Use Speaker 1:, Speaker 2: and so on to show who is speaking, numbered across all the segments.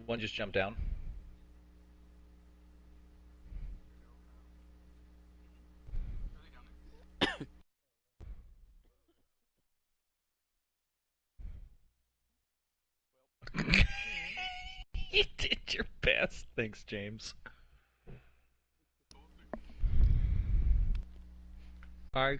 Speaker 1: One just jumped down. You did your best. Thanks, James. Alright.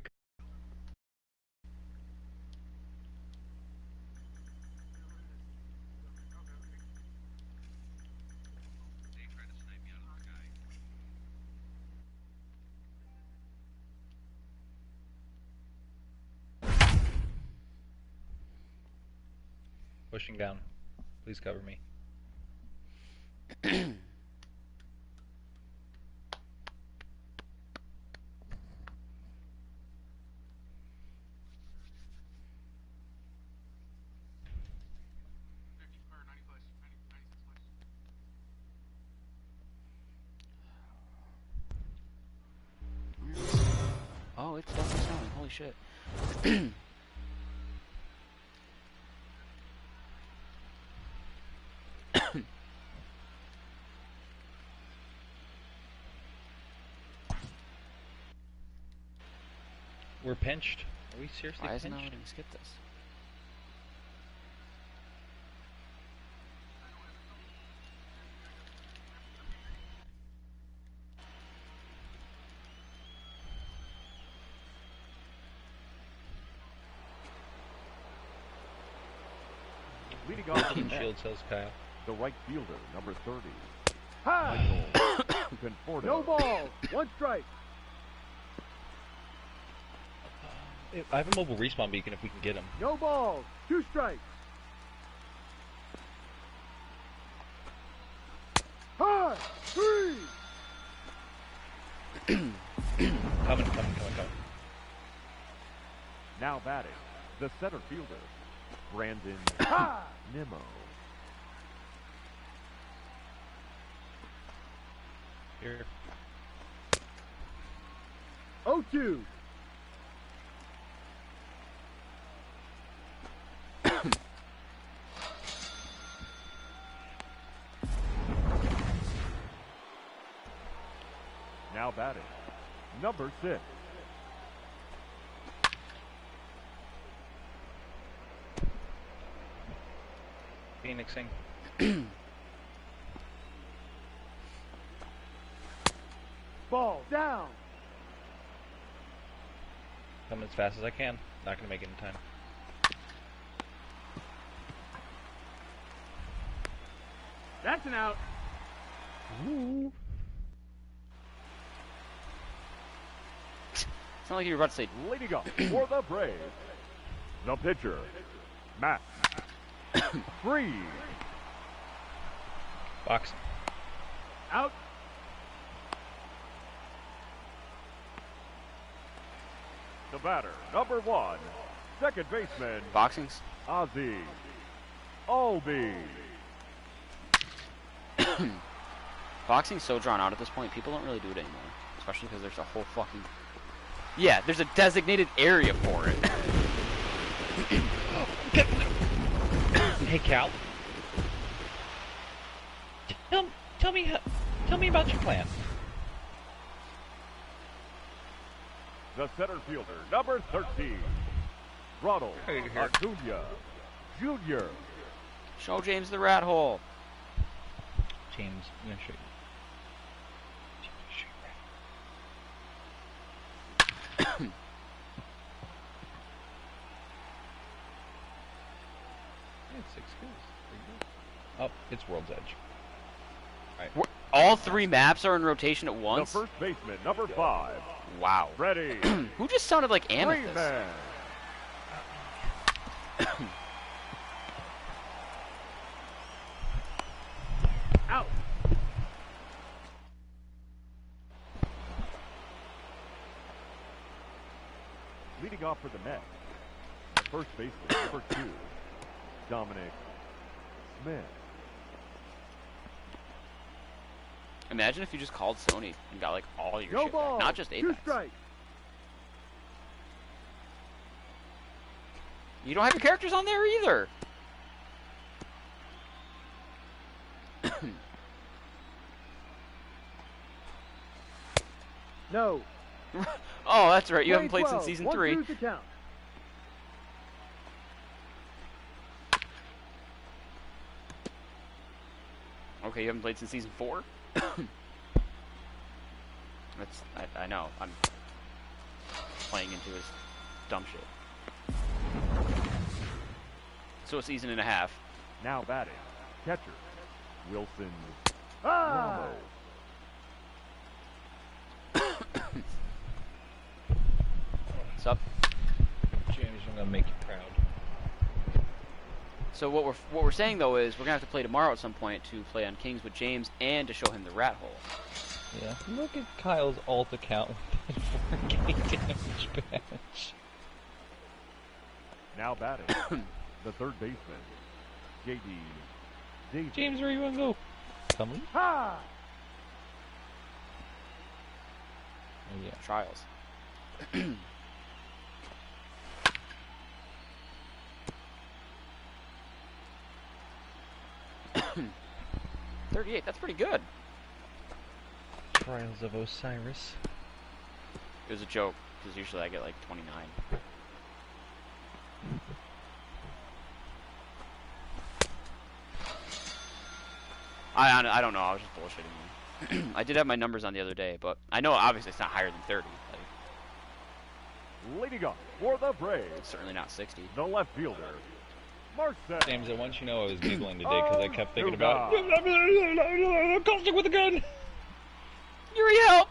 Speaker 1: Pushing down. Please cover me.
Speaker 2: Oh, it's definitely snowing. Holy shit.
Speaker 1: We're pinched. Are we seriously
Speaker 2: Why isn't
Speaker 1: pinched?
Speaker 2: I letting me skip this?
Speaker 3: Leading off
Speaker 1: Team shield, says Kyle.
Speaker 3: the right fielder, number 30. Michael Conforto. No ball. One strike.
Speaker 1: I have a mobile respawn beacon if we can get him.
Speaker 3: No balls. Two strikes. High. Three.
Speaker 1: Coming.
Speaker 3: Now batting, the center fielder, Brandon Nimmo.
Speaker 1: Here.
Speaker 3: 0-2. Now batting, number 6.
Speaker 1: Phoenixing.
Speaker 3: Ball down.
Speaker 1: Coming as fast as I can. Not gonna make it in time.
Speaker 3: That's an out.
Speaker 1: Ooh.
Speaker 2: It's not like you were about to say.
Speaker 3: Leading up for the Braves, the pitcher, Matt Freed.
Speaker 1: Boxing.
Speaker 3: Out. The batter, number 1, second baseman,
Speaker 2: Boxings?
Speaker 3: Ozzy Albi.
Speaker 2: Boxing's so drawn out at this point, people don't really do it anymore. Especially because there's a whole fucking... Yeah, there's a designated area for it.
Speaker 1: Hey, Cal. Tell me about your plan.
Speaker 3: The center fielder, number 13, Ronald
Speaker 1: Hey, here.
Speaker 3: Acuna Jr.
Speaker 2: Show James the rat hole.
Speaker 1: James, I'm gonna show you. It's 6 kills. Pretty good. Oh, it's World's Edge. Alright.
Speaker 2: All 3 maps are in rotation at
Speaker 3: The
Speaker 2: once?
Speaker 3: first baseman, number 5,
Speaker 2: Wow.
Speaker 3: Freddie
Speaker 2: Who just sounded like Amethyst?
Speaker 3: Freeman. Out. Leading off for the Mets, the first baseman, number 2, Dominic Smith.
Speaker 2: Imagine if you just called Sony and got like all your
Speaker 3: No
Speaker 2: shit
Speaker 3: ball.
Speaker 2: back. Not just
Speaker 3: 2
Speaker 2: Apex.
Speaker 3: strikes.
Speaker 2: You don't have your characters on there either.
Speaker 3: No.
Speaker 2: Oh, that's right. You haven't
Speaker 3: Play
Speaker 2: played since
Speaker 3: 12.
Speaker 2: season
Speaker 3: 1,
Speaker 2: 3.
Speaker 3: 2 to count.
Speaker 2: Okay, you haven't played since season 4? I know. I'm playing into his dumb shit. So a season and a half.
Speaker 3: Now batting. Catcher. Wilson. Ah!
Speaker 2: What's up?
Speaker 1: James, I'm gonna make you proud.
Speaker 2: So what we're saying though is we're gonna have to play tomorrow at some point to play on Kings with James and to show him the rat hole.
Speaker 1: Yeah. Look at Kyle's alt account with that 4K damage badge.
Speaker 3: Now batting. The third baseman. J.D. Davis.
Speaker 1: James, where you wanna go? Coming?
Speaker 3: Ha!
Speaker 1: Oh yeah.
Speaker 2: Trials. 38. That's pretty good.
Speaker 1: Trials of Osiris.
Speaker 2: It was a joke because usually I get like 29. I don't know. I was just bullshitting you. I did have my numbers on the other day, but I know obviously it's not higher than 30. Like,
Speaker 3: Leading off for the Braves.
Speaker 2: it's certainly not 60.
Speaker 3: The left fielder. Marcel.
Speaker 1: James, I want you to know I was giggling today because I kept thinking about Caustic with a gun!
Speaker 2: Yuri, help!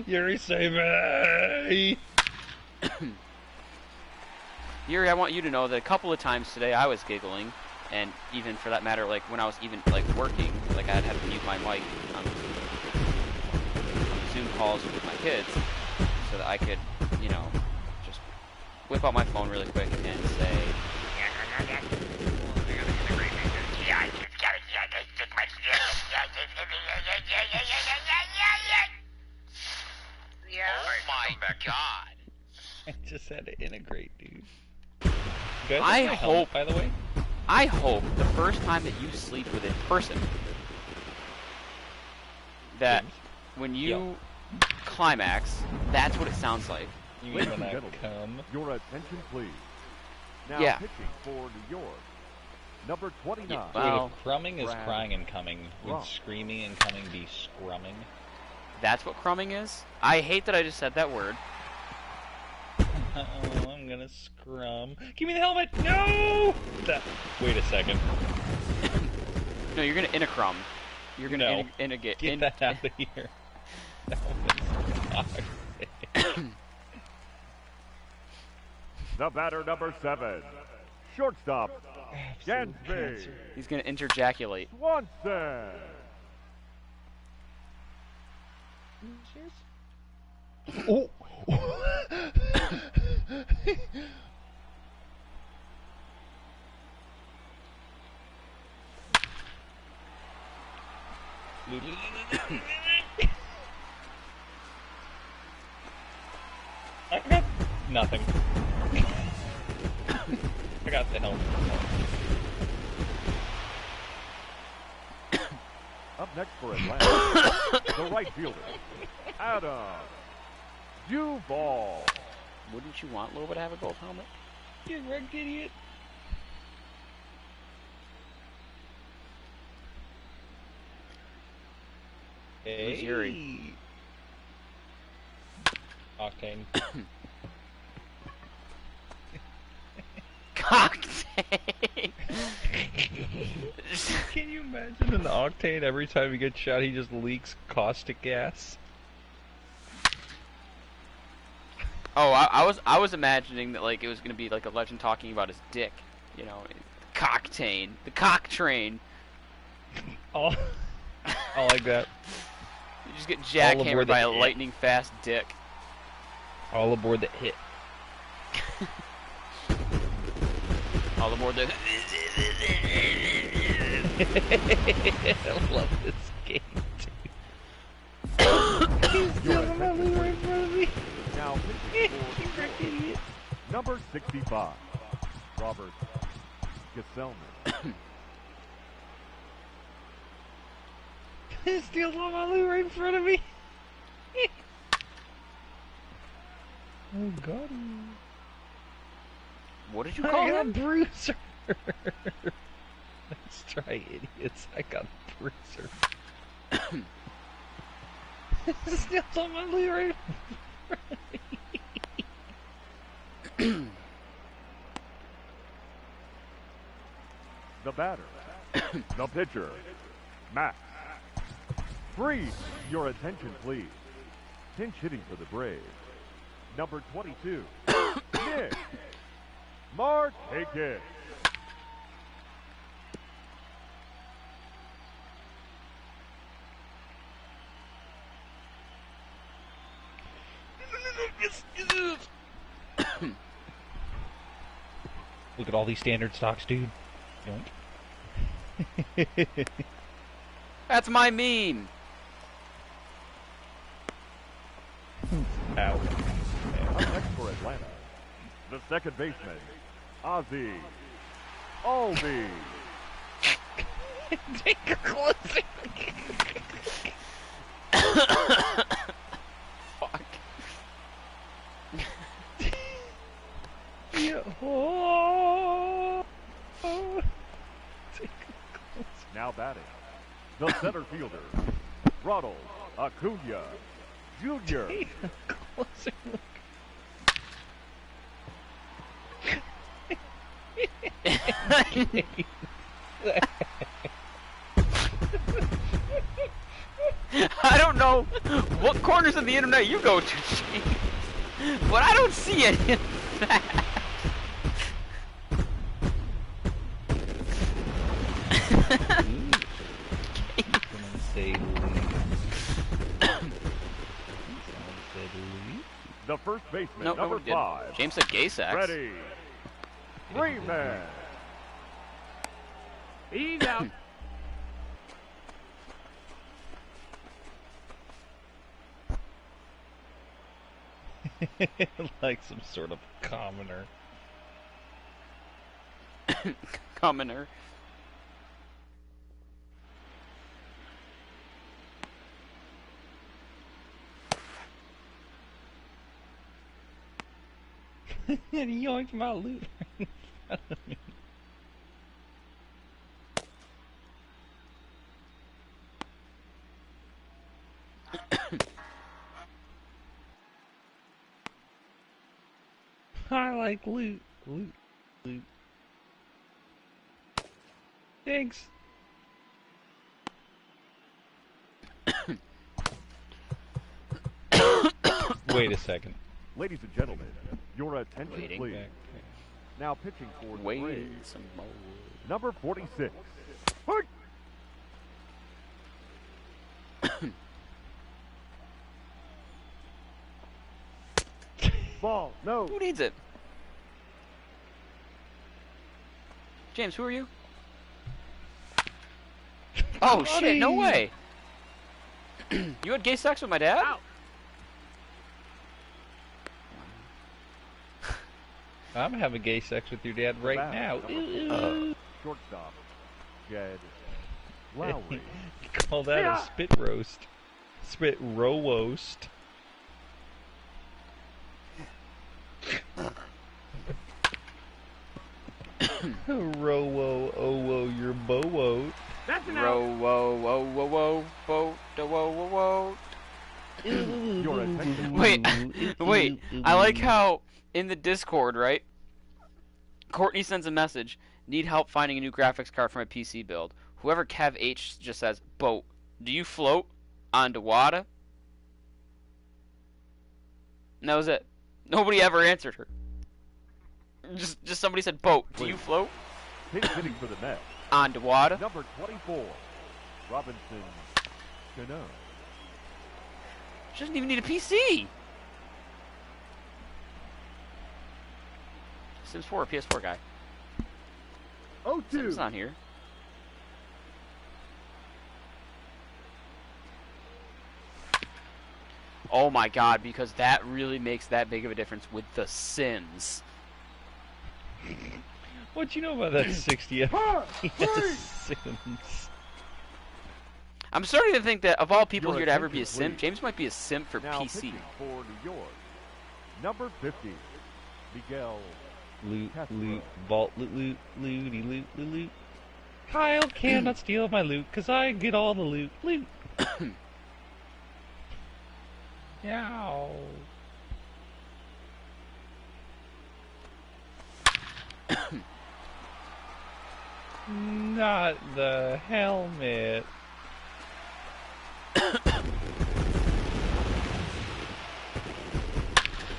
Speaker 1: Yuri, save me!
Speaker 2: Yuri, I want you to know that a couple of times today I was giggling, and even for that matter, like when I was even like working, like I had to mute my mic on Zoom calls with my kids, so that I could, you know, just whip out my phone really quick and say,
Speaker 4: Oh my god.
Speaker 1: I just had to integrate, dude. You guys
Speaker 2: I
Speaker 1: like my helmet,
Speaker 2: hope-
Speaker 1: by the way?
Speaker 2: I hope the first time that you sleep with a person, that
Speaker 1: James?
Speaker 2: when you climax, that's what it sounds like.
Speaker 1: You mean
Speaker 3: Ladies
Speaker 1: when
Speaker 3: and
Speaker 1: I
Speaker 3: gentlemen,
Speaker 1: come?
Speaker 3: your attention, please. Now
Speaker 2: Yeah.
Speaker 3: pitching for New York. Number 29.
Speaker 2: Yeah,
Speaker 1: Wait,
Speaker 2: well,
Speaker 1: if crumming is
Speaker 3: Brad.
Speaker 1: crying and coming, would
Speaker 3: Wrong.
Speaker 1: screaming and coming be scrumming?
Speaker 2: That's what crumbing is? I hate that I just said that word.
Speaker 1: Oh, I'm gonna scrum. Give me the helmet! No! Wait a second.
Speaker 2: No, you're gonna intercrum. You're gonna
Speaker 1: No.
Speaker 2: get
Speaker 1: Get that out of here. That was toxic.
Speaker 3: The batter, number 7. Shortstop.
Speaker 1: Absolute
Speaker 3: Gansby.
Speaker 1: cancer.
Speaker 2: He's gonna interjaculate.
Speaker 3: Swanson.
Speaker 1: Oh! I got nothing. I got the helmet.
Speaker 3: Up next for Atlanta. The right fielder. Adam Duvall.
Speaker 2: Wouldn't you want Loba to have a gold helmet?
Speaker 1: You wrecked idiot. Hey.
Speaker 2: Who's Yuri?
Speaker 1: Octane.
Speaker 2: Cocktail!
Speaker 1: Can you imagine an Octane every time he gets shot he just leaks caustic gas?
Speaker 2: Oh, I was imagining that like it was gonna be like a legend talking about his dick, you know, Cocktain, the cock train.
Speaker 1: Oh, I like that.
Speaker 2: You just get
Speaker 1: All aboard
Speaker 2: jackhammered
Speaker 1: the
Speaker 2: by a
Speaker 1: hit.
Speaker 2: lightning fast dick.
Speaker 1: All aboard the hit.
Speaker 2: All aboard the.
Speaker 1: I love this game, dude. He's still right in front of me.
Speaker 3: Now
Speaker 1: You
Speaker 3: pitching
Speaker 1: wrecked
Speaker 3: for
Speaker 1: idiot.
Speaker 3: number 65. Robert Gesellman.
Speaker 1: Steals Lamalu right in front of me. Oh god.
Speaker 2: What did you call
Speaker 1: I got
Speaker 2: him?
Speaker 1: bruiser. Let's try, idiots. I got bruiser. Snail's on my leg right.
Speaker 3: The batter. The pitcher. Max. Freeze! Your attention, please. Pinch hitting for the Braves. Number 22. Nick. Markakis.
Speaker 1: Look at all these standard stocks, dude. Yoink.
Speaker 2: That's my meme.
Speaker 1: Ow.
Speaker 3: Up next for Atlanta. The second baseman. Ozzy. Aldi.
Speaker 1: Take a closer.
Speaker 2: Fuck.
Speaker 1: Yeah. Oh. Take a closer.
Speaker 3: Now batting. The center fielder. Ronald Acuna Jr.
Speaker 1: Take a closer look.
Speaker 2: I don't know what corners of the internet you go to, James, but I don't see any of that.
Speaker 3: The first baseman,
Speaker 2: Nope,
Speaker 3: number
Speaker 2: nobody did.
Speaker 3: 5.
Speaker 2: James said gay sex.
Speaker 3: Ready. Freeman.
Speaker 5: He's out.
Speaker 1: Like some sort of commoner.
Speaker 2: Commoner.
Speaker 1: And he yoinked my loot right in front of me. I like loot. Loot. Loot. Thanks. Wait a second.
Speaker 3: Ladies and gentlemen, your attention,
Speaker 2: Waiting.
Speaker 3: please.
Speaker 1: Back.
Speaker 3: Now pitching for the
Speaker 2: Wait
Speaker 3: Braves.
Speaker 2: some more.
Speaker 3: Number 46. Hut! Ball. No.
Speaker 2: Who needs it? James, who are you? Oh shit, no way. You had gay sex with my dad?
Speaker 5: Out.
Speaker 1: I'm having gay sex with your dad right
Speaker 3: Back,
Speaker 1: now.
Speaker 3: number
Speaker 1: Ooh,
Speaker 3: 4.
Speaker 1: ooh.
Speaker 3: Shortstop. Jed Lowry.
Speaker 1: Call that
Speaker 5: Yeah.
Speaker 1: a spit roast. Spit roast. Rowo, owo, your bowo.
Speaker 5: That's an out.
Speaker 2: Row, whoa, whoa, whoa, whoa, boat, da, whoa, whoa, whoa.
Speaker 3: Your attention.
Speaker 2: Wait, wait. I like how in the Discord, right? Courtney sends a message. Need help finding a new graphics card for my PC build. Whoever Kev H just says, boat. Do you float onto water? And that was it. Nobody ever answered her. Just somebody said, boat. Do you float
Speaker 3: Pinch hitting for the Mets.
Speaker 2: onto water?
Speaker 3: Number 24. Robinson Cano.
Speaker 2: She doesn't even need a PC. Sims 4 or PS4 guy.
Speaker 3: Oh,
Speaker 2: Sims not here. Oh my god, because that really makes that big of a difference with The Sims.
Speaker 1: What you know about that 60 FPS Sims?
Speaker 2: I'm starting to think that of all people
Speaker 3: Your
Speaker 2: here to ever be a
Speaker 3: attention,
Speaker 2: sim,
Speaker 3: please.
Speaker 2: James might be a sim for
Speaker 3: Now
Speaker 2: PC.
Speaker 3: pitching for New York. Number 50, Miguel.
Speaker 1: Loot,
Speaker 3: Castro.
Speaker 1: loot, vault, loot, loot, looty, loot, loot, loot. Kyle cannot steal my loot, 'cause I get all the loot, loot. Yow. Not the helmet.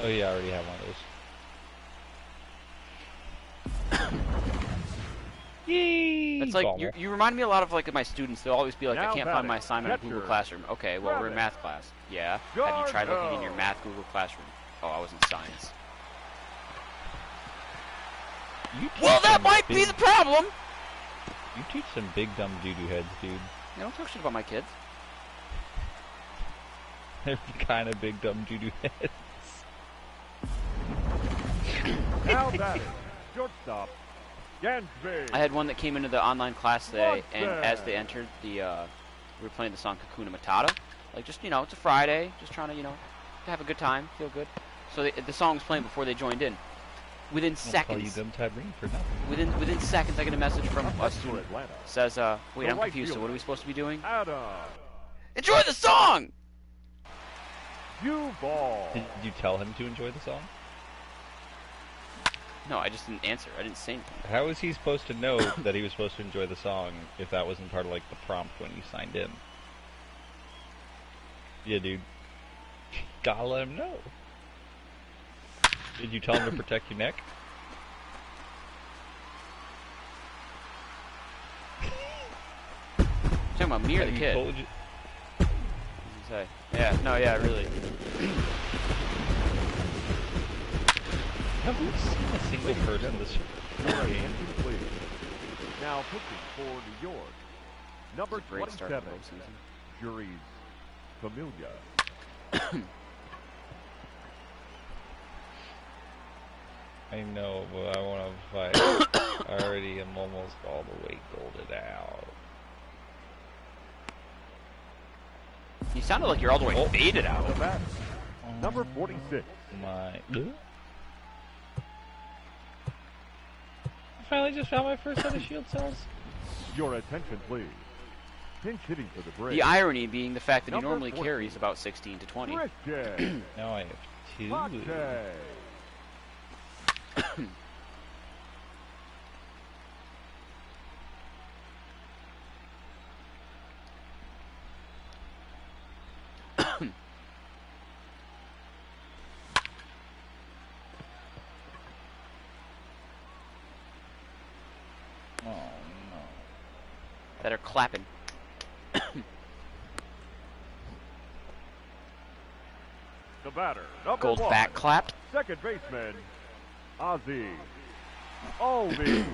Speaker 1: Oh yeah, I already have one of those. Yay!
Speaker 2: It's like
Speaker 1: Bumble.
Speaker 2: you remind me a lot of like my students. They'll always be like,
Speaker 3: Now
Speaker 2: I can't find my assignment in
Speaker 3: catcher.
Speaker 2: Google Classroom. Okay, well we're in
Speaker 3: Grab it.
Speaker 2: math class. Yeah. Have you tried looking in your math Google Classroom? Oh, I was in science.
Speaker 1: You teach
Speaker 2: Well, that
Speaker 1: some
Speaker 2: might be
Speaker 1: big-
Speaker 2: the problem.
Speaker 1: You teach some big dumb doo-doo heads, dude.
Speaker 2: Yeah, don't talk shit about my kids.
Speaker 1: They're kind of big dumb doo-doo heads.
Speaker 3: Now batting, shortstop, Gansby.
Speaker 2: I had one that came into the online class today,
Speaker 3: What's
Speaker 2: and
Speaker 3: that?
Speaker 2: as they entered the, we were playing the song Kakuna Matata. Like, just, it's a Friday, just trying to, to have a good time, feel good. So the song was playing before they joined in. Within
Speaker 1: I'll call you
Speaker 2: seconds,
Speaker 1: dumb Tad Green for nothing.
Speaker 2: within seconds, I get a message from
Speaker 3: Up
Speaker 2: a
Speaker 3: next for
Speaker 2: student.
Speaker 3: Atlanta,
Speaker 2: Says, wait,
Speaker 3: The
Speaker 2: I'm
Speaker 3: right
Speaker 2: confused, so
Speaker 3: fielder.
Speaker 2: what are we supposed to be doing?
Speaker 3: Adam
Speaker 2: Enjoy the song!
Speaker 3: Ball.
Speaker 1: Did you tell him to enjoy the song?
Speaker 2: No, I just didn't answer. I didn't say anything.
Speaker 1: How was he supposed to know that he was supposed to enjoy the song if that wasn't part of like the prompt when you signed in? Yeah, dude. Gotta let him know. Did you tell him to protect your neck?
Speaker 2: Talking about me or the
Speaker 1: Have you
Speaker 2: kid?
Speaker 1: told you-
Speaker 2: Say. Yeah, no, yeah, really.
Speaker 1: Have we seen a single person this game?
Speaker 3: Incomplete. Now pitching for New York, number
Speaker 2: It's a great start to the
Speaker 3: 27,
Speaker 2: postseason.
Speaker 3: Juries Familia.
Speaker 1: I know, but I want to fight. I already am almost all the way golded out.
Speaker 2: You sounded like you're all the way
Speaker 1: Oh.
Speaker 2: faded out.
Speaker 3: The batter, number 46,
Speaker 1: My. I finally just found my first set of shield cells.
Speaker 3: your attention please. Pinch hitting for the Braves.
Speaker 2: The irony being the fact that he
Speaker 3: Number
Speaker 2: normally
Speaker 3: 14.
Speaker 2: carries about 16 to 20.
Speaker 3: Christian
Speaker 1: Now I have two.
Speaker 3: Pache.
Speaker 1: Oh no.
Speaker 2: That are clapping.
Speaker 3: The batter, number
Speaker 2: Gold
Speaker 3: 1,
Speaker 2: back clapped.
Speaker 3: second baseman, Ozzy Albies.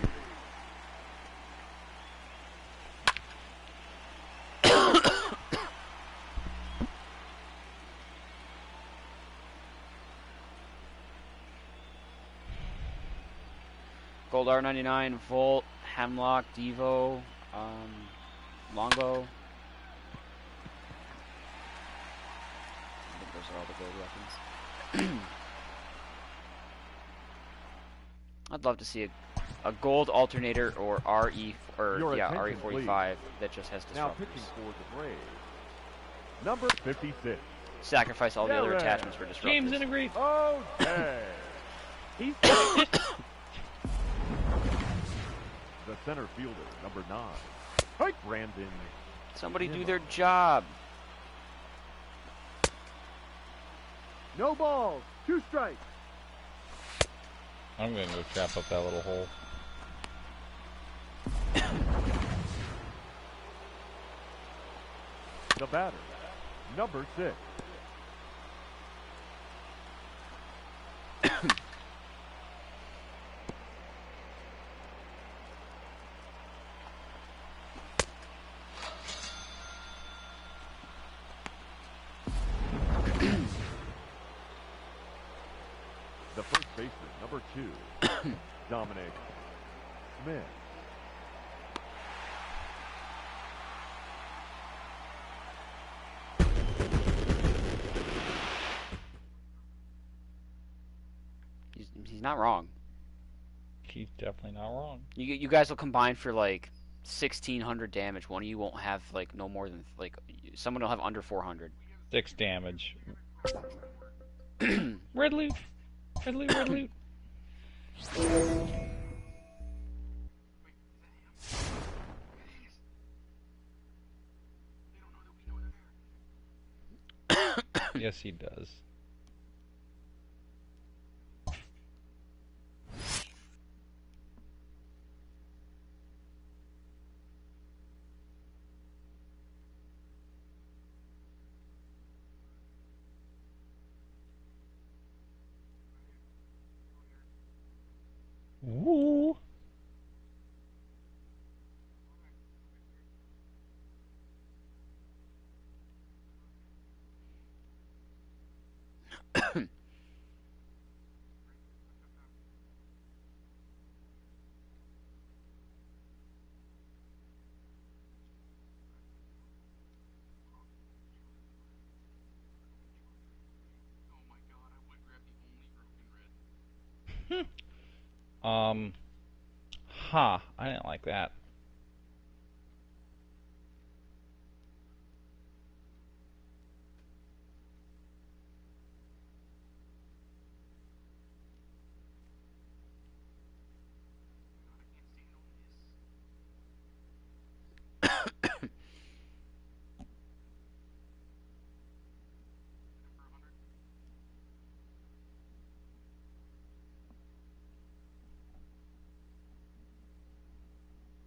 Speaker 2: Gold R99, Volt, Hemlock, Devo, Longbow. I think those are all the gold weapons. I'd love to see a gold alternator or
Speaker 3: Your attention,
Speaker 2: RE45 that just has
Speaker 3: Now
Speaker 2: disruptors.
Speaker 3: pitching for the Braves, number 56,
Speaker 2: Sacrifice all the other
Speaker 3: Derek.
Speaker 2: attachments for disruptors.
Speaker 1: James integrate.
Speaker 3: Okay.
Speaker 1: He's
Speaker 3: The center fielder, number 9, Hey, Brandon.
Speaker 2: Somebody do their job.
Speaker 3: No balls, 2 strikes.
Speaker 1: I'm gonna go trap up that little hole.
Speaker 3: The batter, number 6, the first baseman, number 2, Dominic Smith.
Speaker 2: He's not wrong.
Speaker 1: He's definitely not wrong.
Speaker 2: You guys will combine for like 1,600 damage. One of you won't have like no more than like someone will have under 400.
Speaker 1: 6 damage. Red loot. Red loot. Red loot. Yes, he does. Woo! Huh. I didn't like that.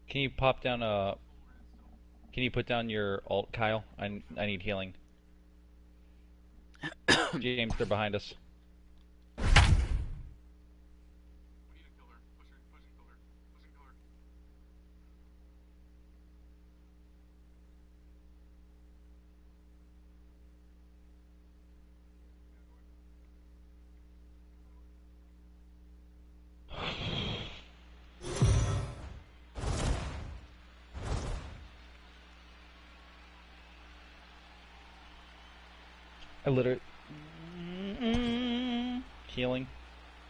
Speaker 1: Can you pop down a... Can you put down your ult, Kyle? I need healing. James, they're behind us. I literally... Healing.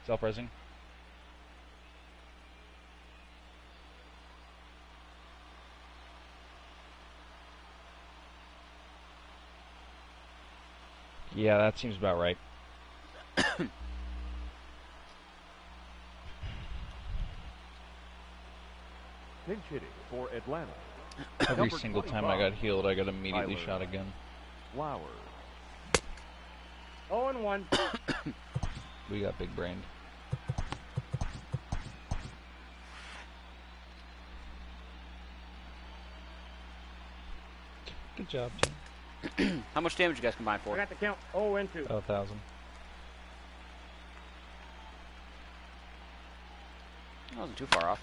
Speaker 1: Self-resing. Yeah, that seems about right.
Speaker 3: Pinch hitting for Atlanta.
Speaker 1: Every
Speaker 3: Number
Speaker 1: single time
Speaker 3: 25,
Speaker 1: I got healed, I got immediately
Speaker 3: Tyler
Speaker 1: shot again.
Speaker 3: Flowers.
Speaker 5: 0-1.
Speaker 1: We got big brained. Good job, Jim.
Speaker 2: How much damage you guys combine
Speaker 5: I
Speaker 2: for?
Speaker 5: got the count. 0-2.
Speaker 1: About 1,000.
Speaker 2: I wasn't too far off.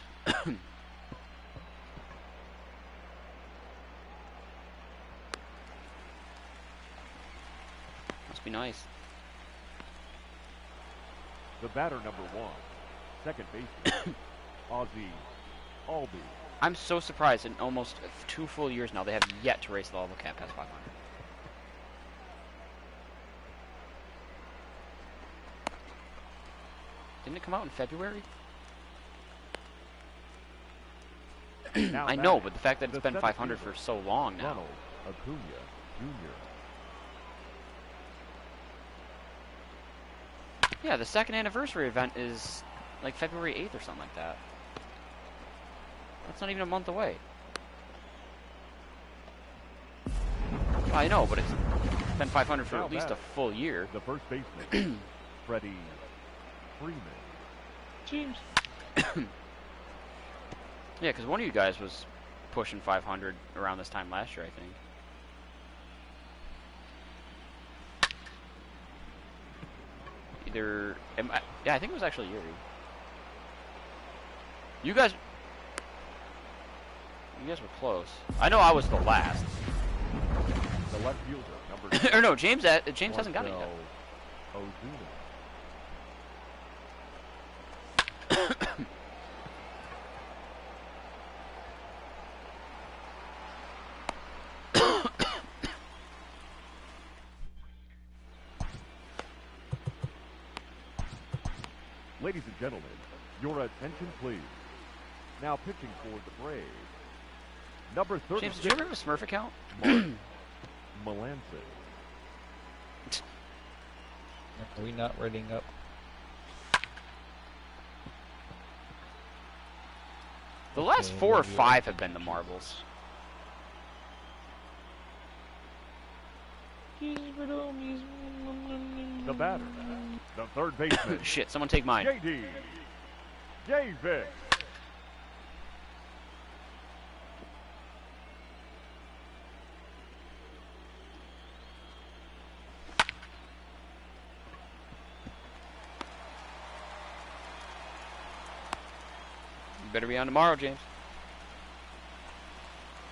Speaker 2: Must be nice.
Speaker 3: The batter number 1. Second baseman. Ozzy Alby.
Speaker 2: I'm so surprised in almost 2 full years now they have yet to raise the level cap past 500. Didn't it come out in February?
Speaker 3: Now
Speaker 2: I know,
Speaker 3: batting,
Speaker 2: but the fact that it's
Speaker 3: the
Speaker 2: been
Speaker 3: center
Speaker 2: 500 for
Speaker 3: fielder,
Speaker 2: so long now.
Speaker 3: Ronald Acuna Jr.
Speaker 2: Yeah, the second anniversary event is like February 8th or something like that. That's not even a month away. I know, but it's been 500 for
Speaker 3: Now
Speaker 2: at least a
Speaker 3: batting,
Speaker 2: full year.
Speaker 3: The first baseman. Freddie Freeman.
Speaker 1: James.
Speaker 2: Yeah, because one of you guys was pushing 500 around this time last year, I think. Either... yeah, I think it was actually Yuri. You guys were close. I know I was the last.
Speaker 3: The left fielder, number
Speaker 2: Or no, James hasn't got it yet.
Speaker 3: Ozuna. Ladies and gentlemen, your attention, please. Now pitching for the Braves. Number 36.
Speaker 2: James, did you ever have a Smurf account?
Speaker 3: Melanson.
Speaker 1: Are we not reading up?
Speaker 2: The last 4 or 5 have been the marbles.
Speaker 3: The batter. The third baseman.
Speaker 2: Shit, someone take mine.
Speaker 3: J.D. Davis.
Speaker 2: You better be on tomorrow, James.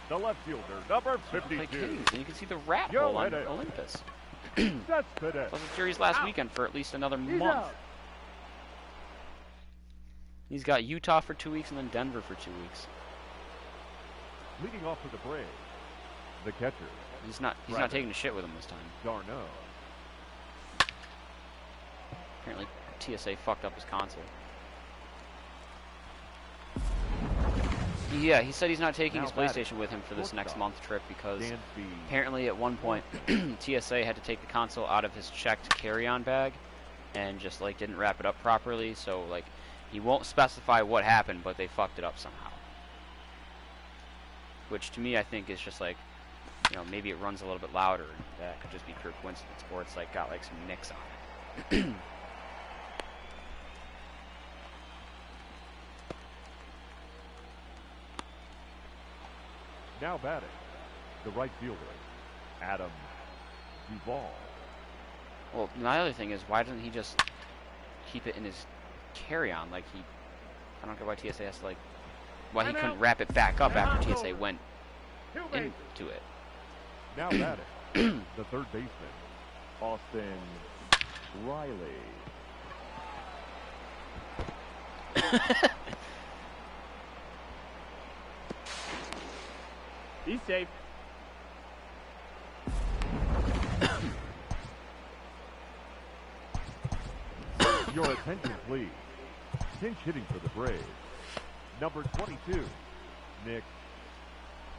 Speaker 3: The left fielder, number
Speaker 2: Play
Speaker 3: 52.
Speaker 2: Kings, and you can see the rat
Speaker 3: Yo,
Speaker 2: hole on
Speaker 3: hit it.
Speaker 2: Olympus.
Speaker 3: That's today.
Speaker 2: Plus the series last weekend for at least another
Speaker 3: He's
Speaker 2: month.
Speaker 3: out.
Speaker 2: He's got Utah for 2 weeks and then Denver for 2 weeks.
Speaker 3: Leading off for the Braves, the catcher,
Speaker 2: He's not
Speaker 3: Right.
Speaker 2: taking a shit with him this time.
Speaker 3: Darno.
Speaker 2: Apparently TSA fucked up his console. Yeah, he said he's not taking
Speaker 3: Now
Speaker 2: his
Speaker 3: batting.
Speaker 2: PlayStation with him for this next
Speaker 3: Shortstop.
Speaker 2: month trip because
Speaker 3: Dansby.
Speaker 2: apparently at one point TSA had to take the console out of his checked carry-on bag and just like didn't wrap it up properly, so like he won't specify what happened, but they fucked it up somehow. Which to me I think is just like, you know, maybe it runs a little bit louder, and that could just be pure coincidence, or it's like got like some nicks on it.
Speaker 3: Now batting, the right fielder, Adam Duvall.
Speaker 2: Well, my other thing is, why doesn't he just keep it in his carry-on? Like I don't get why TSA has to like, why he couldn't wrap it back up after TSA went into it.
Speaker 3: Now batting, the third baseman, Austin Riley.
Speaker 5: Be safe.
Speaker 3: Your attention, please. Pinch hitting for the Braves. Number 22, Nick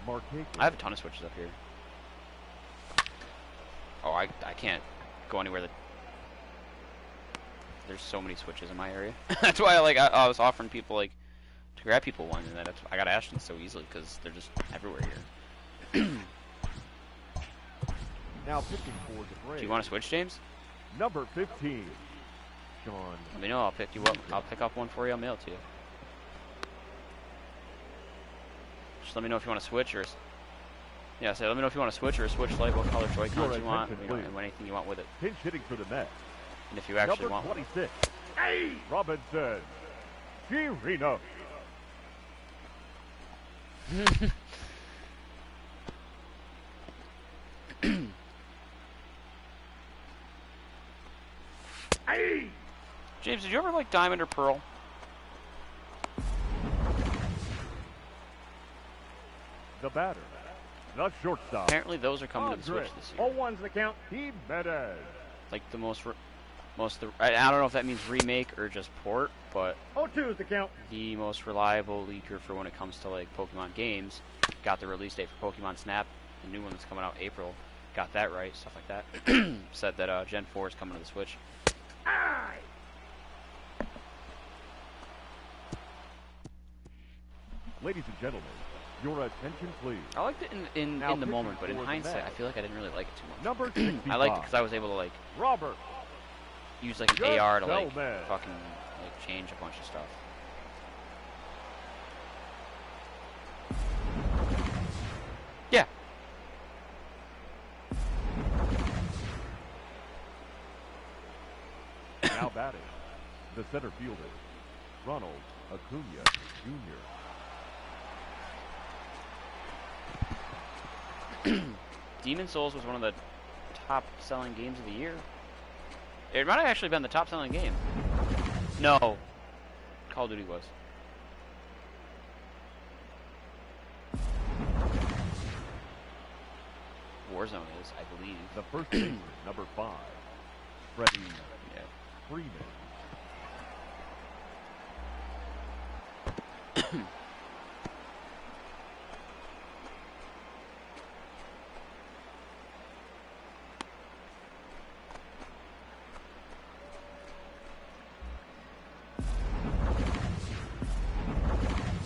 Speaker 3: Markakis.
Speaker 2: I have a ton of switches up here. Oh, I can't go anywhere that there's so many switches in my area. That's why I was offering people like to grab people one, and that's I got Ashton so easily because they're just everywhere here.
Speaker 3: Now pitching for the Braves.
Speaker 2: Do you want to switch, James?
Speaker 3: Number 15, Sean.
Speaker 2: Let me know. I'll pick you up. I'll pick up one for you. I'll mail it to you. Just let me know if you want to switch or. Yeah, so let me know if you want to switch or a switch light, what color Joy-Cons you want,
Speaker 3: attention,
Speaker 2: you know,
Speaker 3: please.
Speaker 2: and anything you want with it.
Speaker 3: Pinch hitting for the Mets.
Speaker 2: And if you actually
Speaker 3: Number
Speaker 2: want one.
Speaker 3: 26, Robinson Chirino.
Speaker 2: James, did you ever like Diamond or Pearl?
Speaker 3: The batter, the shortstop,
Speaker 2: Apparently those are coming to the Switch this year.
Speaker 5: 0-1's the count.
Speaker 3: Jimenez.
Speaker 2: Like the most I don't know if that means remake or just port, but
Speaker 5: 0-2 is the count.
Speaker 2: the most reliable leaker for when it comes to like Pokemon games got the release date for Pokemon Snap, the new one that's coming out April. Got that right, stuff like that. Said that Gen 4 is coming to the Switch.
Speaker 3: Ladies and gentlemen, your attention, please.
Speaker 2: I liked it in
Speaker 3: Now
Speaker 2: the
Speaker 3: pitching
Speaker 2: moment, but in
Speaker 3: for the
Speaker 2: hindsight,
Speaker 3: Mets.
Speaker 2: I feel like I didn't really like it too much.
Speaker 3: Number 65.
Speaker 2: I liked it because I was able to like
Speaker 3: Robert.
Speaker 2: use like an
Speaker 3: Just
Speaker 2: AR to like
Speaker 3: Gomez.
Speaker 2: fucking like change a bunch of stuff. Yeah.
Speaker 3: Now batting, the center fielder, Ronald Acuna Jr.
Speaker 2: Demon Souls was one of the top selling games of the year. It might have actually been the top selling game. No. Call of Duty was. Warzone is, I believe.
Speaker 3: The first baseman, number 5, Freddie
Speaker 2: Yeah.
Speaker 3: Freeman.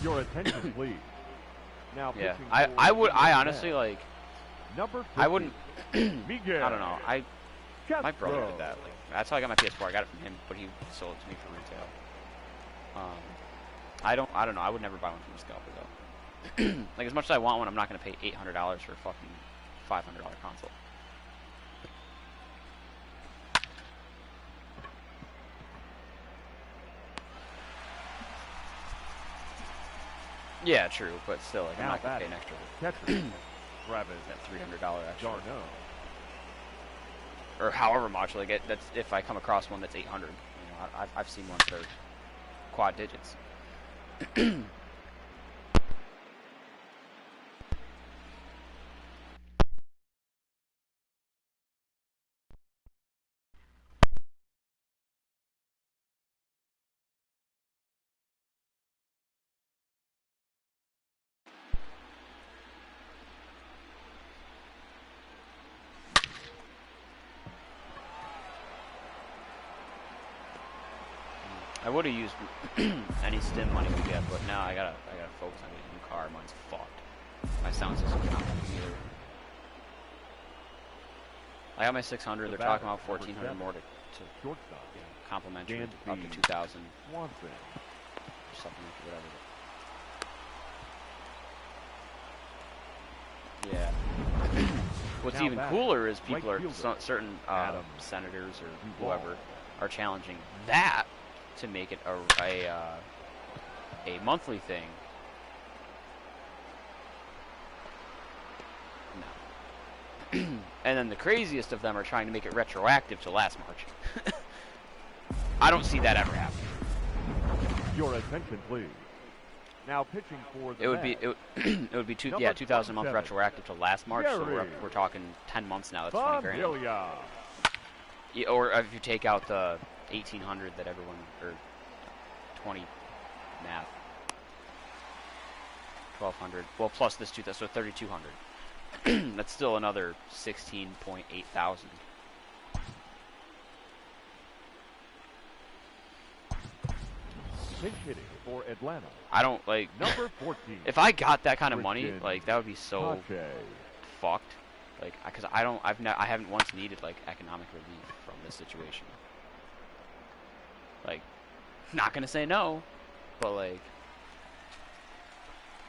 Speaker 3: Your attention, please. Now,
Speaker 2: Yeah,
Speaker 3: pitching
Speaker 2: I
Speaker 3: for
Speaker 2: would,
Speaker 3: the
Speaker 2: I
Speaker 3: Mets,
Speaker 2: honestly, like,
Speaker 3: number 50,
Speaker 2: I wouldn't,
Speaker 3: Miguel
Speaker 2: I don't know, my brother
Speaker 3: Castro.
Speaker 2: did that, like, that's how I got my PS4, I got it from him, but he sold it to me for retail. I don't know, I would never buy one from a scalper, though. Like, as much as I want one, I'm not going to pay $800 for a fucking $500 console. Yeah, true, but still, like, I'm
Speaker 3: Now
Speaker 2: not going to pay
Speaker 3: batting,
Speaker 2: an extra,
Speaker 3: catcher, Travis
Speaker 2: that $300 extra.
Speaker 3: Darno.
Speaker 2: Or however much, like, that's if I come across one that's 800. You know, I've seen ones that are quad digits. I would have used any stim money we get, but now I gotta focus on getting a new car. Mine's fucked. My sound system's not working either. I got my 600. They're talking about 1,400 more to
Speaker 3: Shortstop,
Speaker 2: complimentary
Speaker 3: Dansby
Speaker 2: up to 2,000
Speaker 3: Swanson.
Speaker 2: or something like whatever. Yeah. What's
Speaker 3: Now
Speaker 2: even
Speaker 3: back,
Speaker 2: cooler is
Speaker 3: right
Speaker 2: people are
Speaker 3: fielder,
Speaker 2: certain
Speaker 3: Adam
Speaker 2: senators or
Speaker 3: Duvall.
Speaker 2: whoever are challenging that to make it a monthly thing. No. And then the craziest of them are trying to make it retroactive to last March. I don't see that ever happening.
Speaker 3: Your attention, please. Now pitching for the
Speaker 2: It would be
Speaker 3: Mets,
Speaker 2: it would be 2,000 a
Speaker 3: 27.
Speaker 2: month retroactive to last March, so
Speaker 3: Gary
Speaker 2: we're talking 10 months now. That's 20 grand.
Speaker 3: Bonilla.
Speaker 2: Yeah, or if you take out the 1,800 that everyone, or 20 math, 1,200. Well, plus this 2,000, so 3,200. That's still another 16.8 thousand.
Speaker 3: Pinch hitting for Atlanta,
Speaker 2: I don't like.
Speaker 3: number 14.
Speaker 2: If I got that kind of money,
Speaker 3: Christian
Speaker 2: like that would be so
Speaker 3: Pache.
Speaker 2: fucked. Like, because I haven't once needed like economic relief from this situation. Like, not gonna say no, but like,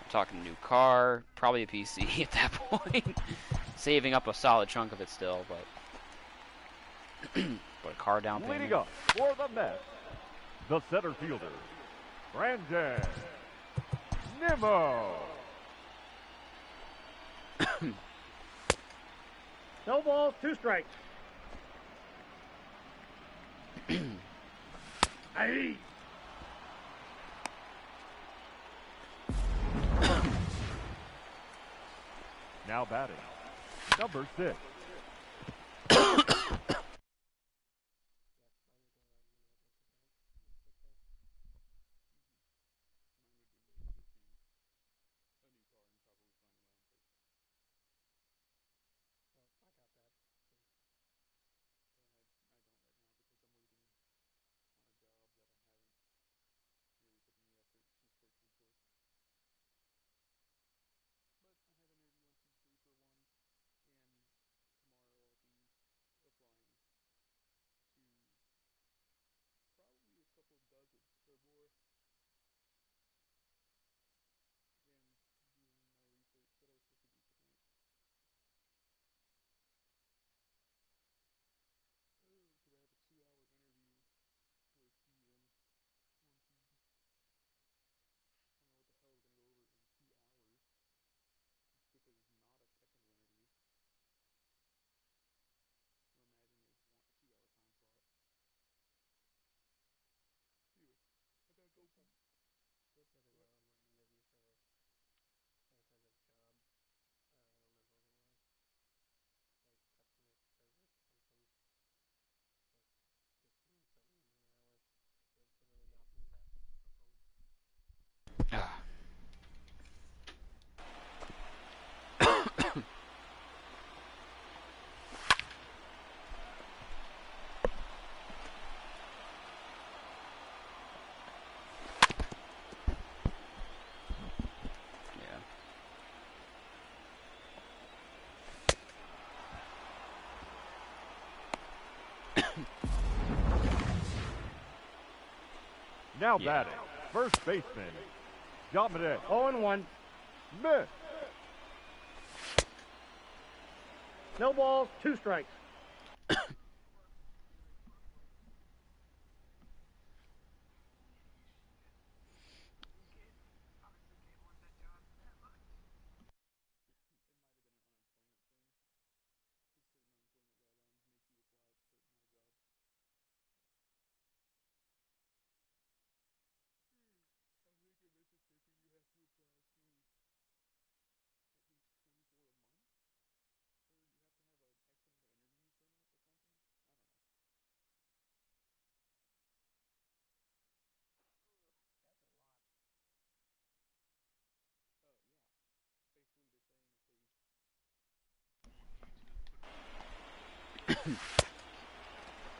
Speaker 2: I'm talking new car, probably a PC at that point. Saving up a solid chunk of it still, but but a car down payment.
Speaker 3: Leading up for the Mets, the center fielder, Brandon Nimmo.
Speaker 5: No balls, 2 strikes. Aye.
Speaker 3: Now batting, number 6. Now
Speaker 2: Yeah.
Speaker 3: batting, first baseman, Dominic.
Speaker 5: 0-1.
Speaker 3: Miss.
Speaker 5: No balls, 2 strikes.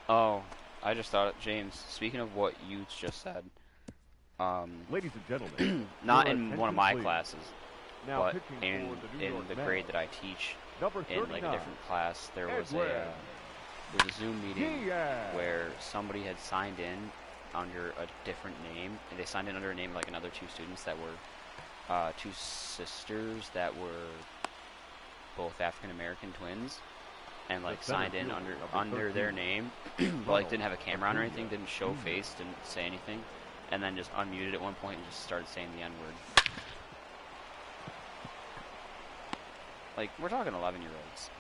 Speaker 2: Oh, I just thought, James. Speaking of what you just said,
Speaker 3: Ladies and gentlemen,
Speaker 2: not
Speaker 3: your
Speaker 2: in one of
Speaker 3: attention,
Speaker 2: my
Speaker 3: please.
Speaker 2: classes,
Speaker 3: Now
Speaker 2: but
Speaker 3: pitching
Speaker 2: in
Speaker 3: for the New
Speaker 2: in
Speaker 3: York
Speaker 2: the
Speaker 3: Mets,
Speaker 2: grade that I teach,
Speaker 3: number
Speaker 2: in like
Speaker 3: 39,
Speaker 2: a different class, there was
Speaker 3: Edwin.
Speaker 2: a Zoom meeting
Speaker 3: Diaz.
Speaker 2: where somebody had signed in under a different name, and they signed in under a name like another 2 students that were 2 sisters that were both African American twins, and like
Speaker 3: The center
Speaker 2: signed in
Speaker 3: fielder,
Speaker 2: under
Speaker 3: number
Speaker 2: their
Speaker 3: 13,
Speaker 2: name, but like didn't have a camera on or
Speaker 3: Acuna,
Speaker 2: anything, didn't show
Speaker 3: Jr.
Speaker 2: face, didn't say anything, and then just unmuted at one point and just started saying the N-word. Like, we're talking 11-year-olds.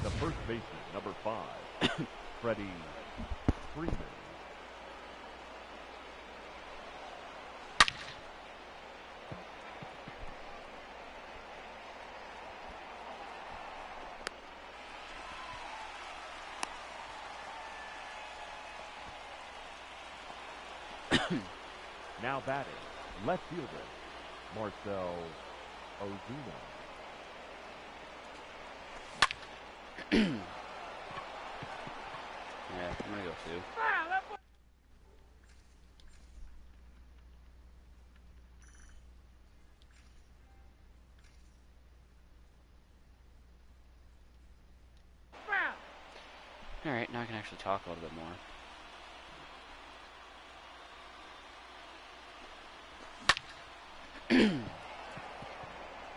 Speaker 3: The first baseman, number 5, Freddie Freeman. Now batting, left fielder, Marcel Ozuna.
Speaker 2: Yeah, I'm gonna go 2. Alright, now I can actually talk a little bit more.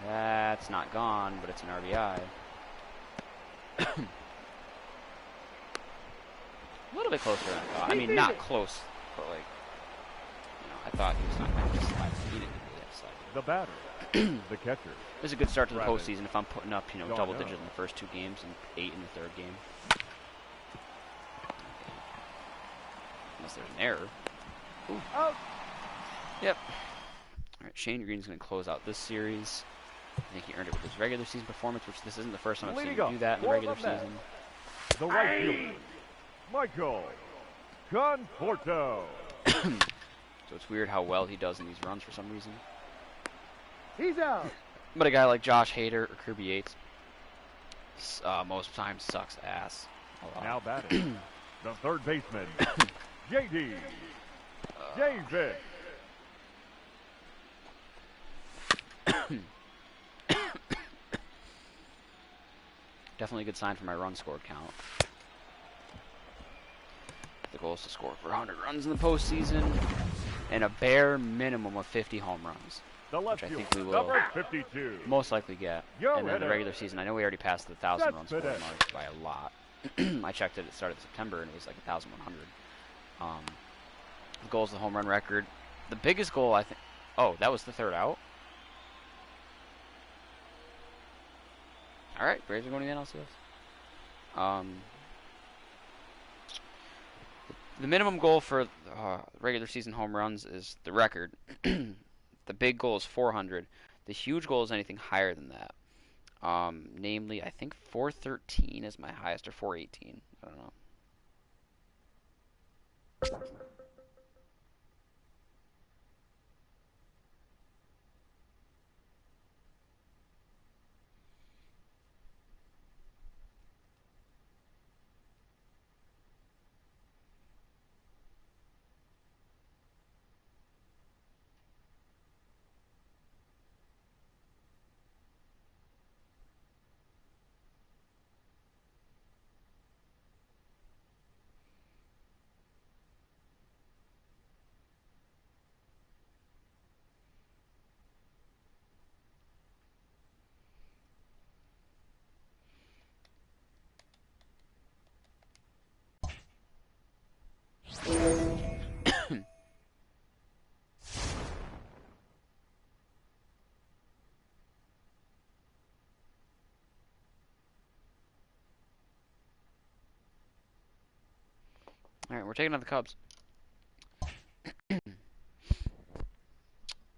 Speaker 2: That's not gone, but it's an RBI. A little bit closer than I thought. I mean, not close, but like, I thought he was not going to slide. He didn't really have slide.
Speaker 3: The batter, the catcher,
Speaker 2: This is a good start to the
Speaker 3: Travis
Speaker 2: postseason if I'm putting up,
Speaker 3: Darno.
Speaker 2: double digits in the first 2 games and 8 in the 3rd game. Unless there's an error. Ooh.
Speaker 3: out.
Speaker 2: Yep. Alright, Shane Green's going to close out this series. I think he earned it with his regular season performance, which this isn't the first time I've seen
Speaker 3: Leading
Speaker 2: him do
Speaker 3: up
Speaker 2: that in the
Speaker 3: for
Speaker 2: regular
Speaker 3: the Mets.
Speaker 2: season.
Speaker 3: The right fielder, Michael Conforto.
Speaker 2: So it's weird how well he does in these runs for some reason.
Speaker 5: He's out.
Speaker 2: But a guy like Josh Hader or Kirby Yates, most times sucks ass. A lot.
Speaker 3: Now batting, the third baseman, J.D. Davis.
Speaker 2: Definitely a good sign for my run scored count. The goal is to score for 100 runs in the postseason and a bare minimum of 50 home runs,
Speaker 3: The left
Speaker 2: which I think
Speaker 3: fielder,
Speaker 2: we will
Speaker 3: number 52.
Speaker 2: most likely get.
Speaker 3: Yo,
Speaker 2: And then the
Speaker 3: hitter.
Speaker 2: regular season, I know we already passed the 1,000
Speaker 3: That's
Speaker 2: run scoring
Speaker 3: finished.
Speaker 2: mark by a lot. I checked it at the start of September and it was like 1,100. The goal is the home run record. The biggest goal, I think. Oh, that was the 3rd out. All right, Braves are going to the NLCS. The minimum goal for regular season home runs is the record. The big goal is 400. The huge goal is anything higher than that. Namely, I think 413 is my highest, or 418. I don't know. All right, we're taking on the Cubs.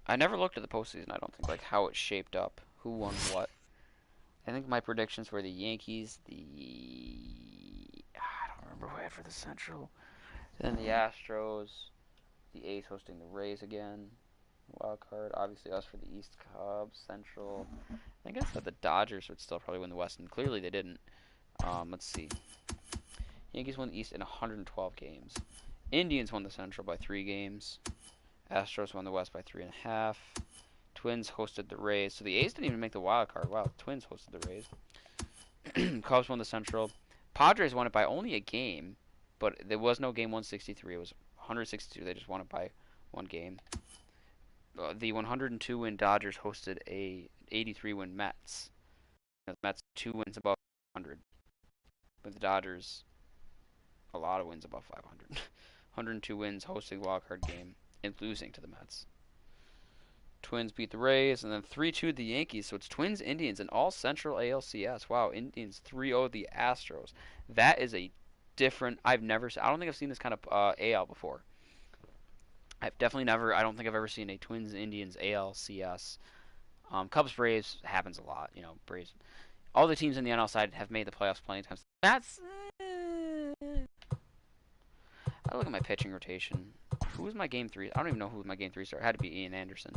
Speaker 2: I never looked at the postseason. I don't think like how it shaped up, who won what. I think my predictions were the Yankees, I don't remember who I had for the Central. Then the Astros, the A's hosting the Rays again. Wild card, obviously us for the East, Cubs, Central. I think I said the Dodgers would still probably win the West, and clearly they didn't. Let's see. Yankees won the East in 112 games. Indians won the Central by 3 games. Astros won the West by 3.5. Twins hosted the Rays. So the A's didn't even make the wild card. Wow, the Twins hosted the Rays. Cubs won the Central. Padres won it by only a game, but there was no game 163. It was 162. They just won it by 1 game. The 102-win Dodgers hosted a 83-win Mets. The Mets 2 wins above 500. But the Dodgers, a lot of wins above 500. 102 wins hosting the wild card game and losing to the Mets. Twins beat the Rays, and then 3-2 the Yankees. So it's Twins, Indians, and all Central ALCS. Wow, Indians 3-0 the Astros. That is a different. I don't think I've seen this kind of AL before. I've definitely never. I don't think I've ever seen a Twins, Indians ALCS. Cubs, Braves happens a lot. You know, Braves. All the teams in the NL side have made the playoffs plenty of times. That's. I look at my pitching rotation. Who was my game 3? I don't even know who was my game 3 starter. It had to be Ian Anderson.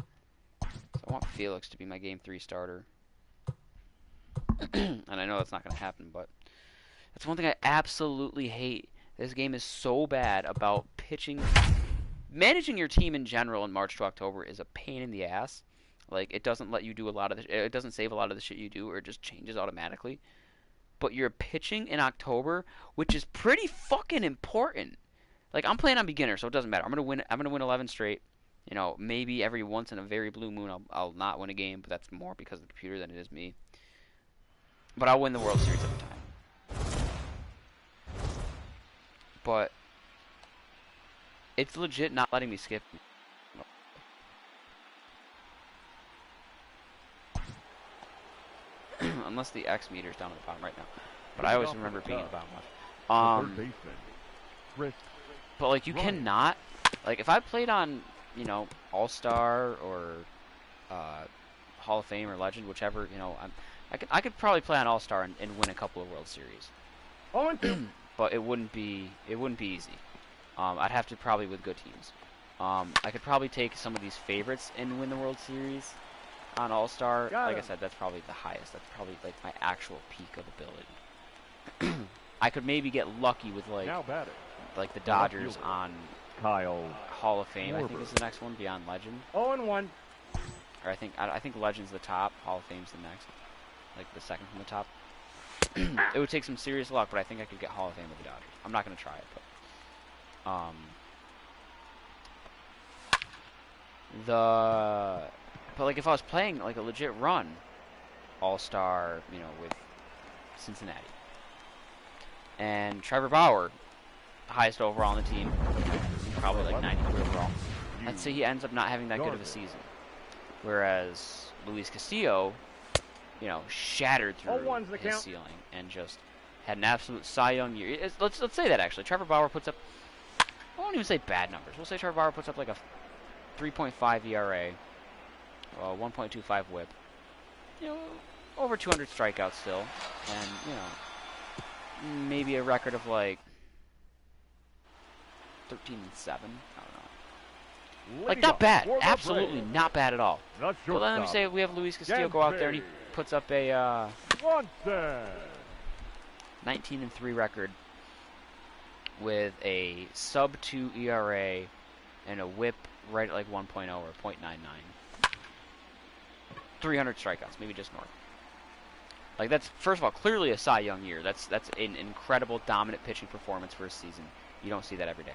Speaker 2: So I want Felix to be my game 3 starter. And I know that's not going to happen, but that's one thing I absolutely hate. This game is so bad about pitching. Managing your team in general in March to October is a pain in the ass. Like, it doesn't let you do a lot of it doesn't save a lot of the shit you do, or it just changes automatically. But you're pitching in October, which is pretty fucking important. Like, I'm playing on beginner, so it doesn't matter. I'm gonna win 11 straight. You know, maybe every once in a very blue moon I'll not win a game, but that's more because of the computer than it is me. But I'll win the World Series every time. But it's legit not letting me skip. Unless the X meter's down at the bottom right now. But I always remember it being at the bottom left. But like, you cannot, like, if I played on, you know, All-Star or Hall of Fame or Legend, whichever, you know, I could probably play on All-Star and win a couple of World Series. But it wouldn't be easy. I'd have to probably with good teams. I could probably take some of these favorites and win the World Series on All-Star. Like I said, that's probably the highest. That's probably like my actual peak of ability. I could maybe get lucky with like the Dodgers on
Speaker 3: Kyle
Speaker 2: Hall of Fame. I think is the next one beyond Legend.
Speaker 5: 0-1.
Speaker 2: Or I think Legend's the top. Hall of Fame's the next, like the second from the top. It would take some serious luck, but I think I could get Hall of Fame with the Dodgers. I'm not gonna try it, but but like if I was playing like a legit run, All-Star, you know, with Cincinnati, and Trevor Bauer, highest overall on the team, probably like 93 overall. I'd say he ends up not having that good of a season, whereas Luis Castillo, you know, shattered through his ceiling and just had an absolute Cy Young year. Let's say that actually. Trevor Bauer puts up, I won't even say bad numbers. We'll say Trevor Bauer puts up like a 3.5 ERA, 1.25 WHIP, you know, over 200 strikeouts still, and you know, maybe a record of like 13-7. I don't know. Like, not bad. Absolutely not bad at all. But let me say we have Luis Castillo go out there and he puts up a 19-3 record with a sub-2 ERA and a WHIP right at like 1.0 or 0.99. 300 strikeouts, maybe just north. Like, that's, first of all, clearly a Cy Young year. That's an incredible dominant pitching performance for a season. You don't see that every day.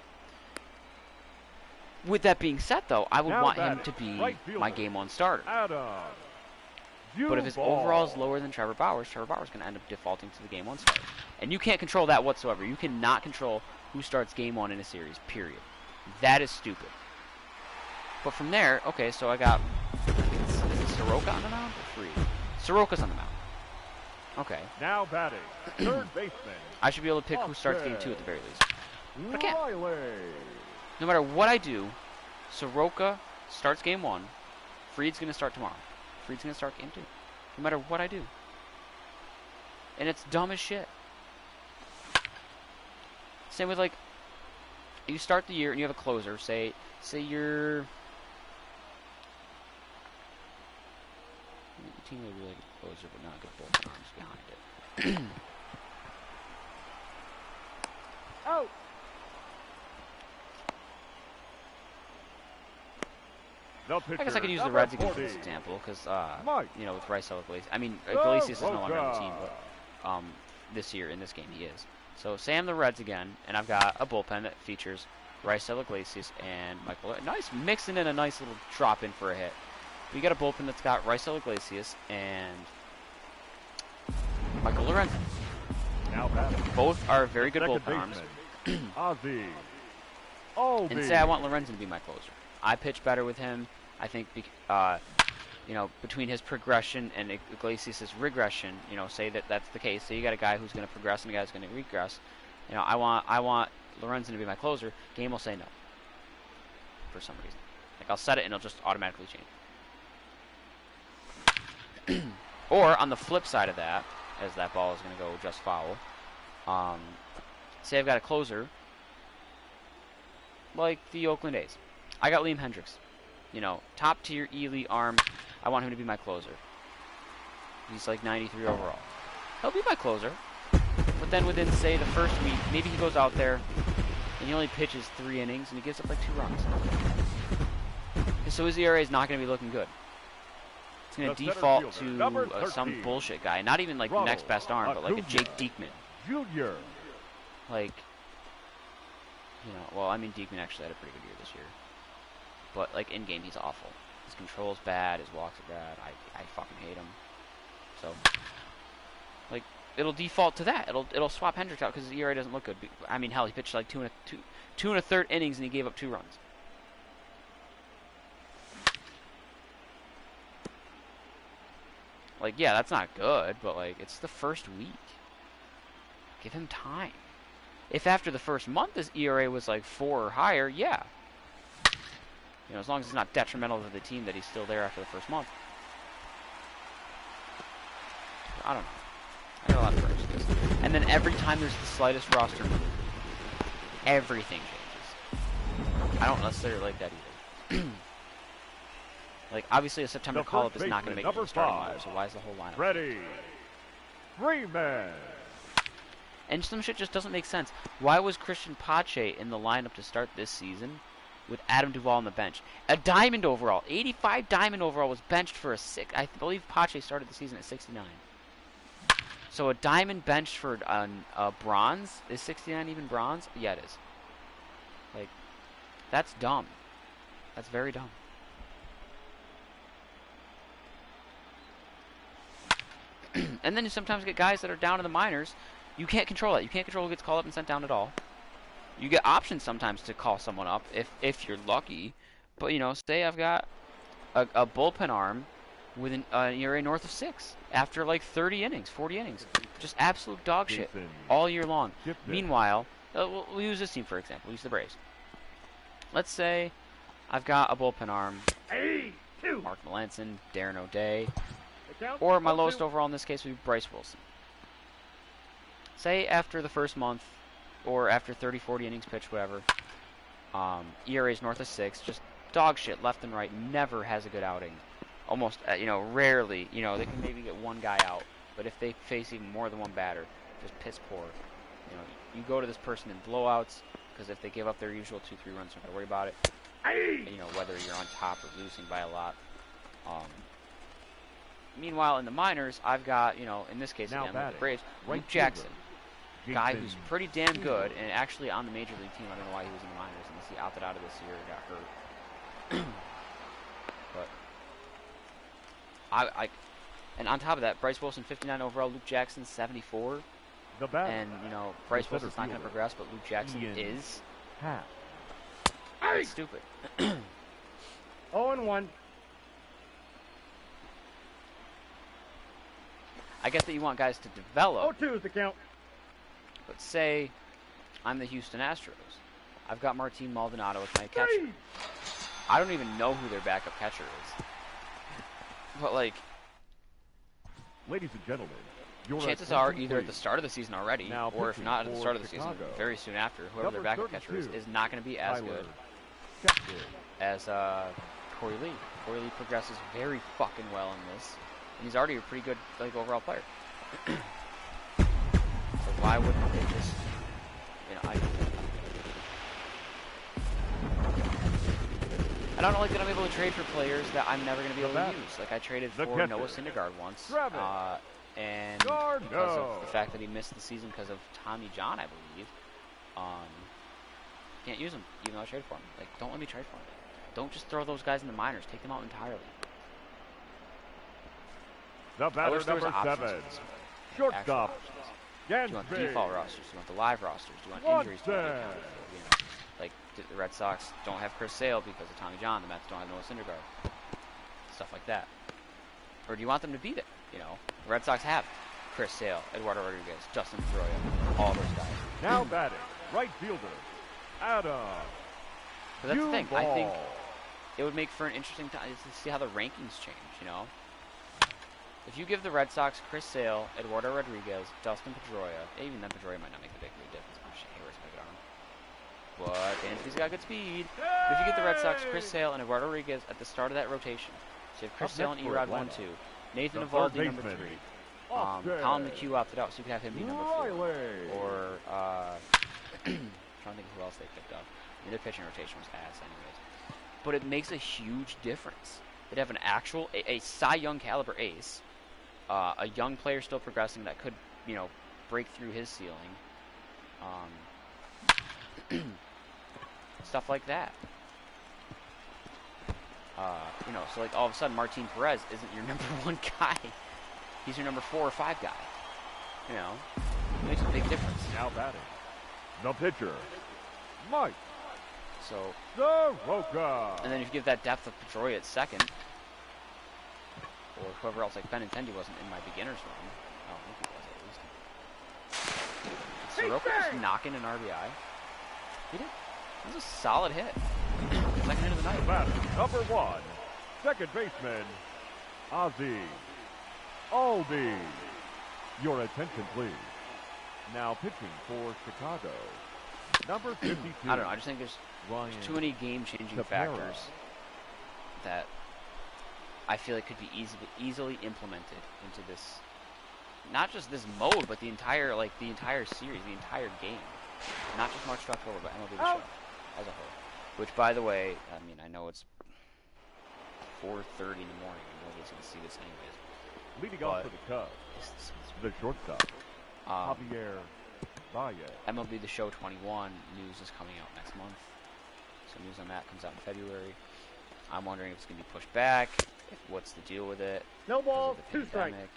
Speaker 2: With that being said, though, I would want him to be my Game 1 starter. But if his overall is lower than Trevor Bauer's going to end up defaulting to the Game 1 starter. And you can't control that whatsoever. You cannot control who starts Game 1 in a series, period. That is stupid. But from there, okay, so I got... Is Soroka on the mound or Freed? Soroka's on the mound. Okay.
Speaker 3: Now batting, third baseman.
Speaker 2: I should be able to pick who starts Game 2 at the very least. I can't.
Speaker 3: Riley.
Speaker 2: No matter what I do, Soroka starts game 1. Fried's going to start tomorrow. Fried's going to start game 2. No matter what I do. And it's dumb as shit. Same with, like, you start the year and you have a closer. Say you're... Your team may be like a closer, but not a good bullpen arms behind it.
Speaker 5: Out.
Speaker 3: The pitcher,
Speaker 2: I guess I could use the
Speaker 3: number
Speaker 2: Reds again for
Speaker 3: 40.
Speaker 2: this example, because,
Speaker 3: Mike.
Speaker 2: you know, with Raisel Iglesias. I mean, Iglesias is no longer on the team,
Speaker 3: Soroka.
Speaker 2: but this year, in this game, he is. So, say I'm the Reds again, and I've got a bullpen that features Raisel Iglesias and Michael. Nice, mixing in a nice little drop in for a hit. We got a bullpen that's got Raisel Iglesias and Michael Lorenzen.
Speaker 3: Now batting.
Speaker 2: Both are very good
Speaker 3: Second
Speaker 2: bullpen arms.
Speaker 3: baseman, Ozzie. Albies.
Speaker 2: And say I want Lorenzen to be my closer. I pitch better with him. I think, you know, between his progression and Iglesias' regression, you know, say that that's the case. So you got a guy who's going to progress and a guy who's going to regress. You know, I want Lorenzen to be my closer. Game will say no. For some reason. Like, I'll set it and it'll just automatically change. Or, on the flip side of that, as that ball is going to go just foul, say I've got a closer, like the Oakland A's. I got Liam Hendricks. You know, top tier elite arm. I want him to be my closer. He's like 93 overall. He'll be my closer. But then within, say, the first week, maybe he goes out there and he only pitches 3 innings and he gives up like 2 runs. So his ERA is not going to be looking good. It's going to default to some bullshit guy. Not even like next best arm, but like a Jake Diekman.
Speaker 3: Junior.
Speaker 2: Like, you know, well, I mean, Diekman actually had a pretty good year this year. But, like, in-game, he's awful. His control's bad, his walks are bad. I fucking hate him. So, like, it'll default to that. It'll swap Hendricks out because his ERA doesn't look good. I mean, hell, he pitched like two and a third innings and he gave up 2 runs. Like, yeah, that's not good, but, like, it's the first week. Give him time. If after the first month his ERA was like 4 or higher, yeah. You know, as long as it's not detrimental to the team that he's still there after the first month. I don't know. I got a lot of purchases. And then every time there's the slightest roster move, everything changes. I don't necessarily like that either. Like, obviously a September call-up is not going to make it to the starting lineup, so why is the whole lineup?
Speaker 3: Ready. Freeman.
Speaker 2: And some shit just doesn't make sense. Why was Christian Pache in the lineup to start this season with Adam Duvall on the bench? A diamond overall. 85 diamond overall was benched for a 6. I believe Pache started the season at 69. So a diamond benched for a bronze? Is 69 even bronze? Yeah, it is. Like, that's dumb. That's very dumb. And then you sometimes get guys that are down in the minors. You can't control that. You can't control who gets called up and sent down at all. You get options sometimes to call someone up if you're lucky. But, you know, say I've got a bullpen arm with an ERA north of 6 after like 30 innings, 40 innings. Just absolute dog shit all year long. Meanwhile, we'll use this team for example. We'll use the Braves. Let's say I've got a bullpen arm. Mark Melanson, Darren O'Day. Or my lowest overall in this case would be Bryce Wilson. Say after the first month, or after 30, 40 innings pitched, whatever, ERA is north of 6, just dog shit left and right, never has a good outing. Almost, you know, rarely, you know, they can maybe get one guy out, but if they face even more than one batter, just piss poor. You know, you go to this person in blowouts, because if they give up their usual 2-3 runs, don't gotta worry about it. You know, whether you're on top or losing by a lot. Meanwhile, in the minors, I've got, you know, in this case, again, with the Braves, Luke Jackson. Guy who's pretty damn good, and actually on the major league team. I don't know why he was in the minors, unless he opted out of this year and got hurt. But and on top of that, Bryce Wilson 59 overall, Luke Jackson 74. And you know, Bryce Wilson's not going to progress, but Luke Jackson is. That's stupid.
Speaker 5: 0-1.
Speaker 2: I guess that you want guys to develop.
Speaker 5: 0-2 is the count.
Speaker 2: But say I'm the Houston Astros. I've got Martin Maldonado as my catcher. I don't even know who their backup catcher is. But, like,
Speaker 3: Ladies and gentlemen, your
Speaker 2: chances are
Speaker 3: attention,
Speaker 2: either at the
Speaker 3: please.
Speaker 2: start of the season already,
Speaker 3: Now
Speaker 2: or if
Speaker 3: pitching
Speaker 2: not at the
Speaker 3: for
Speaker 2: start of the season,
Speaker 3: Chicago.
Speaker 2: very soon after, whoever their
Speaker 3: Number
Speaker 2: backup catcher
Speaker 3: 32,
Speaker 2: is not going to be as
Speaker 3: Tyler
Speaker 2: good
Speaker 3: Chatfield.
Speaker 2: as Corey Lee. Corey Lee progresses very fucking well in this, and he's already a pretty good like overall player. So why wouldn't they just, I don't like that I'm able to trade for players that I'm never going to be able to use. Like I traded for
Speaker 3: catcher.
Speaker 2: Noah Syndergaard once,
Speaker 3: Travis.
Speaker 2: and
Speaker 3: Garneau.
Speaker 2: because of the fact that he missed the season because of Tommy John, I believe. Can't use him, even though I traded for him. Like, don't let me trade for him. Don't just throw those guys in the minors. Take them out entirely.
Speaker 3: The
Speaker 2: I
Speaker 3: batter
Speaker 2: wish there was
Speaker 3: number
Speaker 2: options
Speaker 3: 7.
Speaker 2: for this.
Speaker 3: Shortstop.
Speaker 2: Actual options. Do you want the default rosters? Do you want the live rosters? Do you want injuries to be
Speaker 3: Watson.
Speaker 2: accounted for? You know, like the Red Sox don't have Chris Sale because of Tommy John. The Mets don't have Noah Syndergaard. Stuff like that. Or do you want them to be there? You know, the Red Sox have Chris Sale, Eduardo Rodriguez, Justin Pedroia, all those guys.
Speaker 3: Now batting. Right fielder. Adam.
Speaker 2: But that's the thing. I think
Speaker 3: Duvall.
Speaker 2: it would make for an interesting time to see how the rankings change, you know? If you give the Red Sox Chris Sale, Eduardo Rodriguez, Dustin Pedroia, even then Pedroia might not make a big difference. I'm sure Harris might get on him. But Dansby's got good speed. But if you get the Red Sox Chris Sale and Eduardo Rodriguez at the start of that rotation, so you have Chris
Speaker 3: Up
Speaker 2: Sale and
Speaker 3: next for
Speaker 2: Erod
Speaker 3: Atlanta.
Speaker 2: 1-2, Nathan
Speaker 3: The
Speaker 2: Evaldi
Speaker 3: third
Speaker 2: number
Speaker 3: baseman.
Speaker 2: 3,
Speaker 3: Austin.
Speaker 2: Colin McHugh opted out, so you could have him be number 4.
Speaker 3: Riley.
Speaker 2: Or, trying to think of who else they picked up. I mean, their pitching rotation was ass anyways. But it makes a huge difference. They'd have an actual, a Cy Young caliber ace, a young player still progressing that could, you know, break through his ceiling. Stuff like that. You know, so like all of a sudden Martin Perez isn't your number 1 guy. He's your number 4 or 5 guy. You know, it makes a big difference.
Speaker 3: Now batting. The pitcher. Mike.
Speaker 2: So,
Speaker 3: Soroka.
Speaker 2: and then if you give that depth of Pedroia at second, or whoever else, like Benintendi wasn't in my beginner's run. I don't think he was at least. Soroka just knocking an RBI. He did. That was a solid hit. Second hit of the night.
Speaker 3: Batter number 1. Second baseman. Ozzie Albies. Your attention, please. Now pitching for Chicago. Number 52.
Speaker 2: I don't know. I just think there's
Speaker 3: Ryan
Speaker 2: too many game-changing
Speaker 3: Tepera.
Speaker 2: factors that I feel like could be easily implemented into this, not just this mode, but the entire series, the entire game. Not just March to October, but MLB The Show as a whole. Which, by the way, I mean, I know it's 4:30 in the morning, and nobody's going to see this anyways.
Speaker 3: Leading off for the Cubs. The shortstop. Javier Baez.
Speaker 2: MLB The Show 21 news is coming out next month. So news on that comes out in February. I'm wondering if it's going to be pushed back. What's the deal with it?
Speaker 5: No
Speaker 2: Because
Speaker 5: balls,
Speaker 2: of the
Speaker 5: 2 strikes.
Speaker 2: pandemic?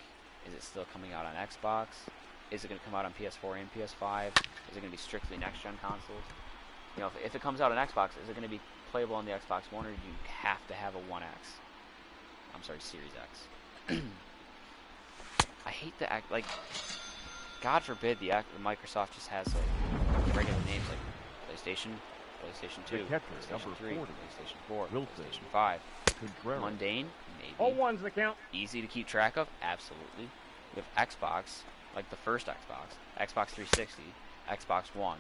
Speaker 2: Is it still coming out on Xbox? Is it going to come out on PS4 and PS5? Is it going to be strictly next-gen consoles? You know, if it comes out on Xbox, is it going to be playable on the Xbox One, or do you have to have a 1X? I'm sorry, Series X. I hate the act, like, God forbid Microsoft just has like regular names like PlayStation, PlayStation 2,
Speaker 3: The catcher,
Speaker 2: PlayStation
Speaker 3: number
Speaker 2: 3,
Speaker 3: 40.
Speaker 2: PlayStation 4,
Speaker 3: Wilson.
Speaker 2: PlayStation 5.
Speaker 3: Contreras.
Speaker 2: Mundane, maybe.
Speaker 5: 0-1's the count.
Speaker 2: Easy to keep track of, absolutely. We have Xbox, like the first Xbox, Xbox 360, Xbox One,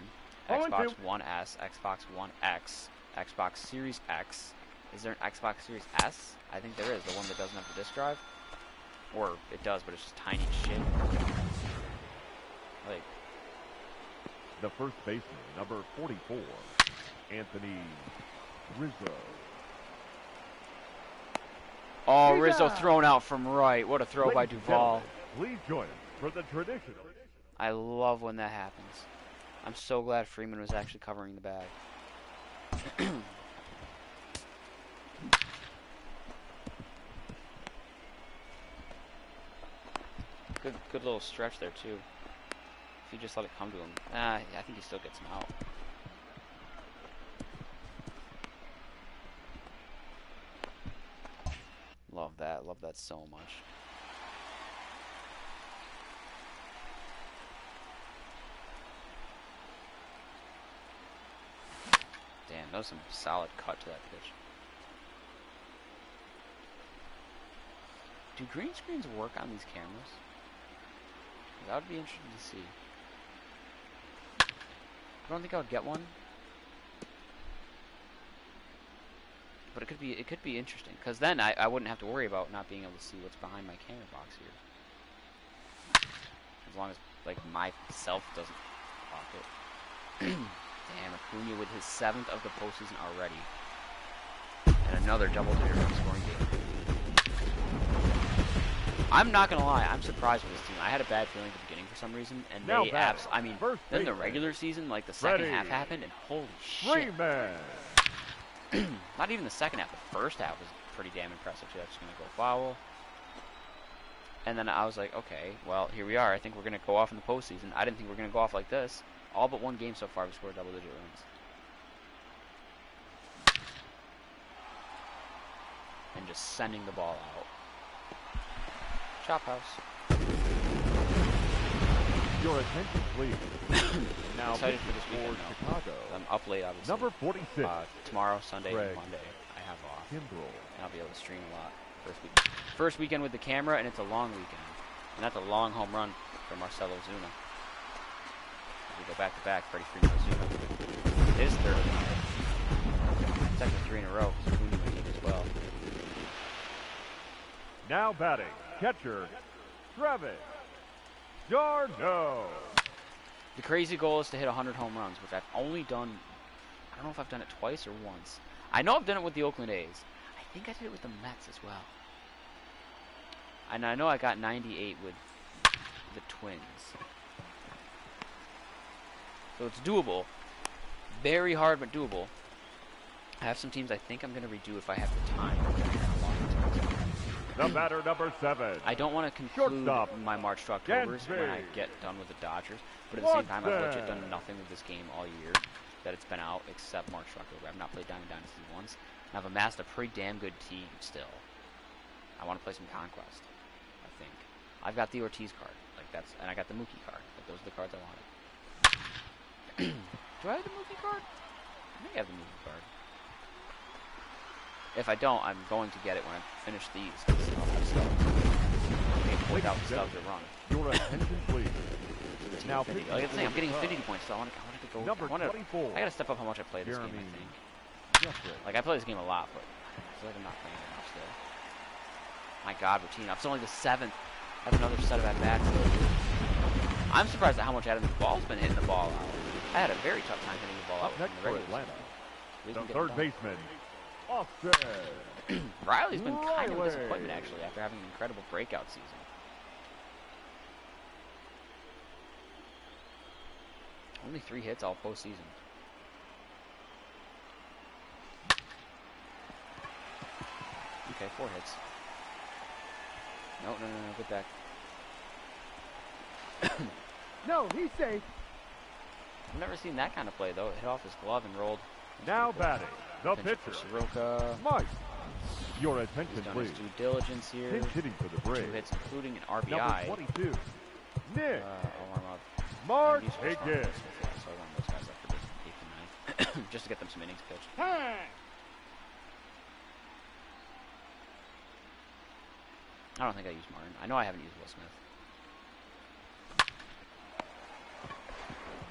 Speaker 5: Oh, and
Speaker 2: Xbox
Speaker 5: two.
Speaker 2: One S, Xbox One X, Xbox Series X. Is there an Xbox Series S? I think there is, the one that doesn't have the disc drive. Or it does, but it's just tiny shit. Like,
Speaker 3: The first baseman, number 44. Anthony Rizzo.
Speaker 2: oh,
Speaker 5: He's
Speaker 2: Rizzo
Speaker 5: out.
Speaker 2: thrown out from right. What a throw by
Speaker 3: Ladies and
Speaker 2: Duvall.
Speaker 3: gentlemen, Please join us for the traditional.
Speaker 2: I love when that happens. I'm so glad Freeman was actually covering the bag. Good little stretch there too. If you just let it come to him, I think he still gets him out. Love that so much. That was some solid cut to that pitch. Do green screens work on these cameras? That would be interesting to see. I don't think I would get one, but it could be interesting, because then I wouldn't have to worry about not being able to see what's behind my camera box here, as long as like myself doesn't block it. Damn, Acuna with his 7th of the postseason already, and another double-digit run scoring game. I'm not gonna lie, I'm surprised with this team. I had a bad feeling at the beginning for some reason, and
Speaker 3: Now
Speaker 2: they
Speaker 3: batting,
Speaker 2: I mean,
Speaker 3: first
Speaker 2: then the
Speaker 3: baseman.
Speaker 2: regular season, like the second
Speaker 3: Ready.
Speaker 2: half happened, and holy shit.
Speaker 3: Freeman.
Speaker 2: Not even the second half, the first half was pretty damn impressive too. That's gonna go foul. And then I was like, okay, well, here we are. I think we're gonna go off in the postseason. I didn't think we were gonna go off like this. All but one game so far, we scored double-digit runs. And just sending the ball out. Chop house.
Speaker 3: Your attention, please. Now
Speaker 2: Excited for this
Speaker 3: pitching
Speaker 2: weekend,
Speaker 3: for
Speaker 2: though.
Speaker 3: Chicago.
Speaker 2: I'm up late, obviously.
Speaker 3: Number 46.
Speaker 2: Tomorrow, Sunday,
Speaker 3: Greg
Speaker 2: and Monday, I have off.
Speaker 3: Kimbrel.
Speaker 2: And I'll be able to stream a lot. First weekend with the camera, and it's a long weekend. And that's a long home run for Marcelo Zuna. We go back to back, Freddie Freeman Zuna. His third of the night. Second 3 in a row, because Acuna went deep as well.
Speaker 3: Now batting, catcher, Travis d'Arnaud.
Speaker 2: The crazy goal is to hit 100 home runs, which I've only done, I don't know if I've done it twice or once. I know I've done it with the Oakland A's. I think I did it with the Mets as well. And I know I got 98 with the Twins. So it's doable. Very hard, but doable. I have some teams I think I'm going to redo if I have the time.
Speaker 3: The batter, number 7.
Speaker 2: I don't want to conclude
Speaker 3: Shortstop,
Speaker 2: my March to Octobers when I
Speaker 3: Gansby.
Speaker 2: get done with the Dodgers, but at the same time, I've legit
Speaker 3: Watson.
Speaker 2: done nothing with this game all year that it's been out except March to October. I've not played Diamond Dynasty once, and I've amassed a pretty damn good team still. I want to play some Conquest, I think. I've got the Ortiz card, and I got the Mookie card. Those are the cards I wanted. Do I have the Mookie card? I think I have the Mookie card. If I don't, I'm going to get it when I finish these. Because I'll have stuff. Without stuff to run.
Speaker 3: Your attention, please. Now
Speaker 2: Infinity.
Speaker 3: pitching
Speaker 2: Like I was saying, I'm
Speaker 3: for the
Speaker 2: getting
Speaker 3: Cubs.
Speaker 2: infinity points, so I wanted to go.
Speaker 3: Number
Speaker 2: I
Speaker 3: 24.
Speaker 2: gotta step up how much I play this game,
Speaker 3: Jeremy
Speaker 2: I think.
Speaker 3: Jeffrey.
Speaker 2: Like, I play this game a lot, but I feel like I'm not playing it enough still. My god, routine. I'm still only the 7th. I have another set of at-bats. I'm surprised at how much Adam Duvall's been hitting the ball out. I had a very tough time hitting the ball
Speaker 3: Up
Speaker 2: out
Speaker 3: next
Speaker 2: in the
Speaker 3: for
Speaker 2: regular
Speaker 3: Atlanta,
Speaker 2: season.
Speaker 3: the
Speaker 2: Reason
Speaker 3: third
Speaker 2: to get it
Speaker 3: baseman, Austin.
Speaker 2: done. Riley's been kind of a
Speaker 3: Riley.
Speaker 2: disappointment, actually, after having an incredible breakout season. Only 3 hits all postseason. Okay, 4 hits. No, get back.
Speaker 5: No, he's safe.
Speaker 2: I've never seen that kind of play, though. It hit off his glove and rolled.
Speaker 3: Now batting, the
Speaker 2: Pinch
Speaker 3: pitcher,
Speaker 2: for Soroka.
Speaker 3: Mike. Your
Speaker 2: He's
Speaker 3: attention,
Speaker 2: done
Speaker 3: please.
Speaker 2: his due diligence here.
Speaker 3: Pinch hitting for the
Speaker 2: 2
Speaker 3: Braves.
Speaker 2: hits, including an
Speaker 3: Number
Speaker 2: RBI.
Speaker 3: 22, Nick
Speaker 2: I'll warm up.
Speaker 3: Mark
Speaker 2: These first
Speaker 3: Higgins.
Speaker 2: rounders, so I'll warm those guys up for the 8th and 9th, just to get them some innings pitched. I don't think I used Martin. I know I haven't used Will Smith.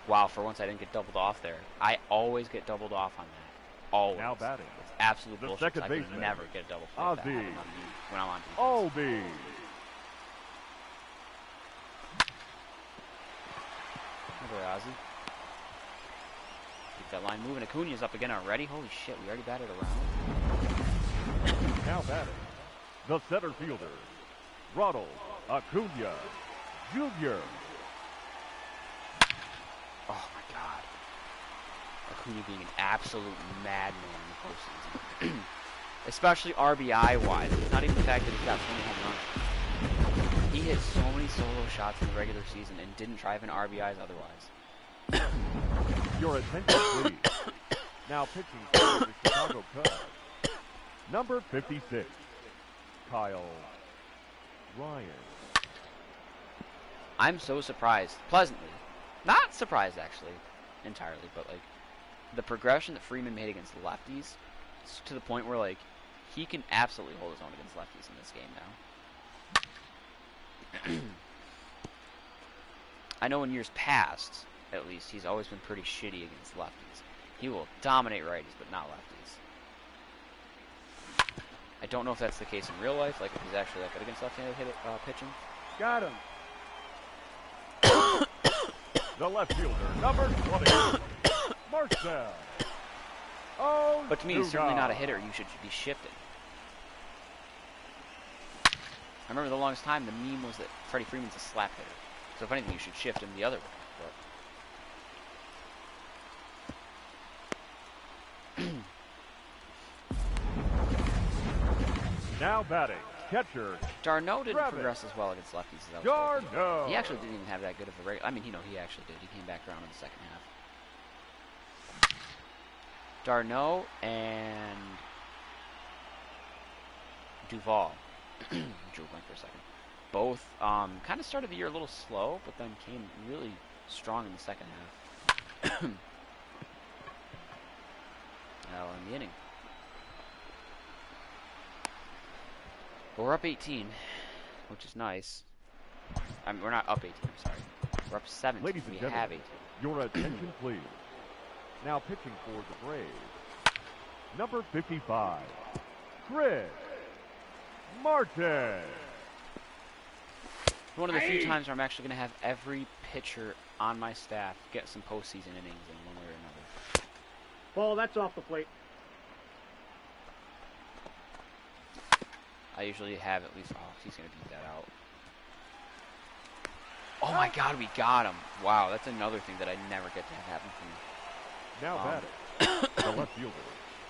Speaker 2: Wow, for once I didn't get doubled off there. I always get doubled off on that. Always.
Speaker 3: Now batting,
Speaker 2: It's absolute
Speaker 3: the
Speaker 2: bullshit.
Speaker 3: second
Speaker 2: I could
Speaker 3: baseman,
Speaker 2: never get a double play like that
Speaker 3: Ozzy.
Speaker 2: when I'm on defense.
Speaker 3: Obi.
Speaker 2: Over Ozzy. Keep that line moving. Acuna's up again already. Holy shit, we already batted around.
Speaker 3: Now batting, the center fielder, Ronald Acuna Jr.
Speaker 2: Oh my god. Acuna being an absolute madman in the postseason. Especially RBI-wise. It's not even the fact that he's got so many home runs. He hit so many solo shots in the regular season and didn't drive in RBIs otherwise.
Speaker 3: Your attention, please. Now pitching for the Chicago Cubs, number 56, Kyle Ryan.
Speaker 2: I'm so surprised. Pleasantly. Not surprised, actually. Entirely, but like... the progression that Freeman made against lefties to the point where, like, he can absolutely hold his own against lefties in this game now. I know in years past, at least, he's always been pretty shitty against lefties. He will dominate righties, but not lefties. I don't know if that's the case in real life, like if he's actually that good against left-handed pitching.
Speaker 5: Got him.
Speaker 3: The left fielder, number 20, Marcel. Oh,
Speaker 2: But to me, he's certainly not a hitter. You should be shifted. I remember the longest time the meme was that Freddie Freeman's a slap hitter. So if anything, you should shift him the other way.
Speaker 3: Now batting, catcher,
Speaker 2: Darno didn't
Speaker 3: Travis.
Speaker 2: progress as well against lefties as I was hoping.
Speaker 3: Darno.
Speaker 2: He actually didn't even have that good of a regular. I mean, he actually did. He came back around in the second half. Darno and Duvall. Drew blank for a second. Both kind of started the year a little slow, but then came really strong in the second half. Now in the inning. But we're up 18, which is nice. I mean, we're not up 18, I'm sorry. We're up 17.
Speaker 3: Ladies and
Speaker 2: We
Speaker 3: gentlemen,
Speaker 2: have 18.
Speaker 3: your attention please. Now pitching for the Braves, number 55, Chris Martin.
Speaker 2: One of the few times where I'm actually going to have every pitcher on my staff get some postseason innings in one way or another.
Speaker 5: Ball, that's off the plate.
Speaker 2: I usually have at least... Oh, he's going to beat that out. Oh my god, we got him. Wow, that's another thing that I never get to have happen for me.
Speaker 3: Now batting, the left fielder,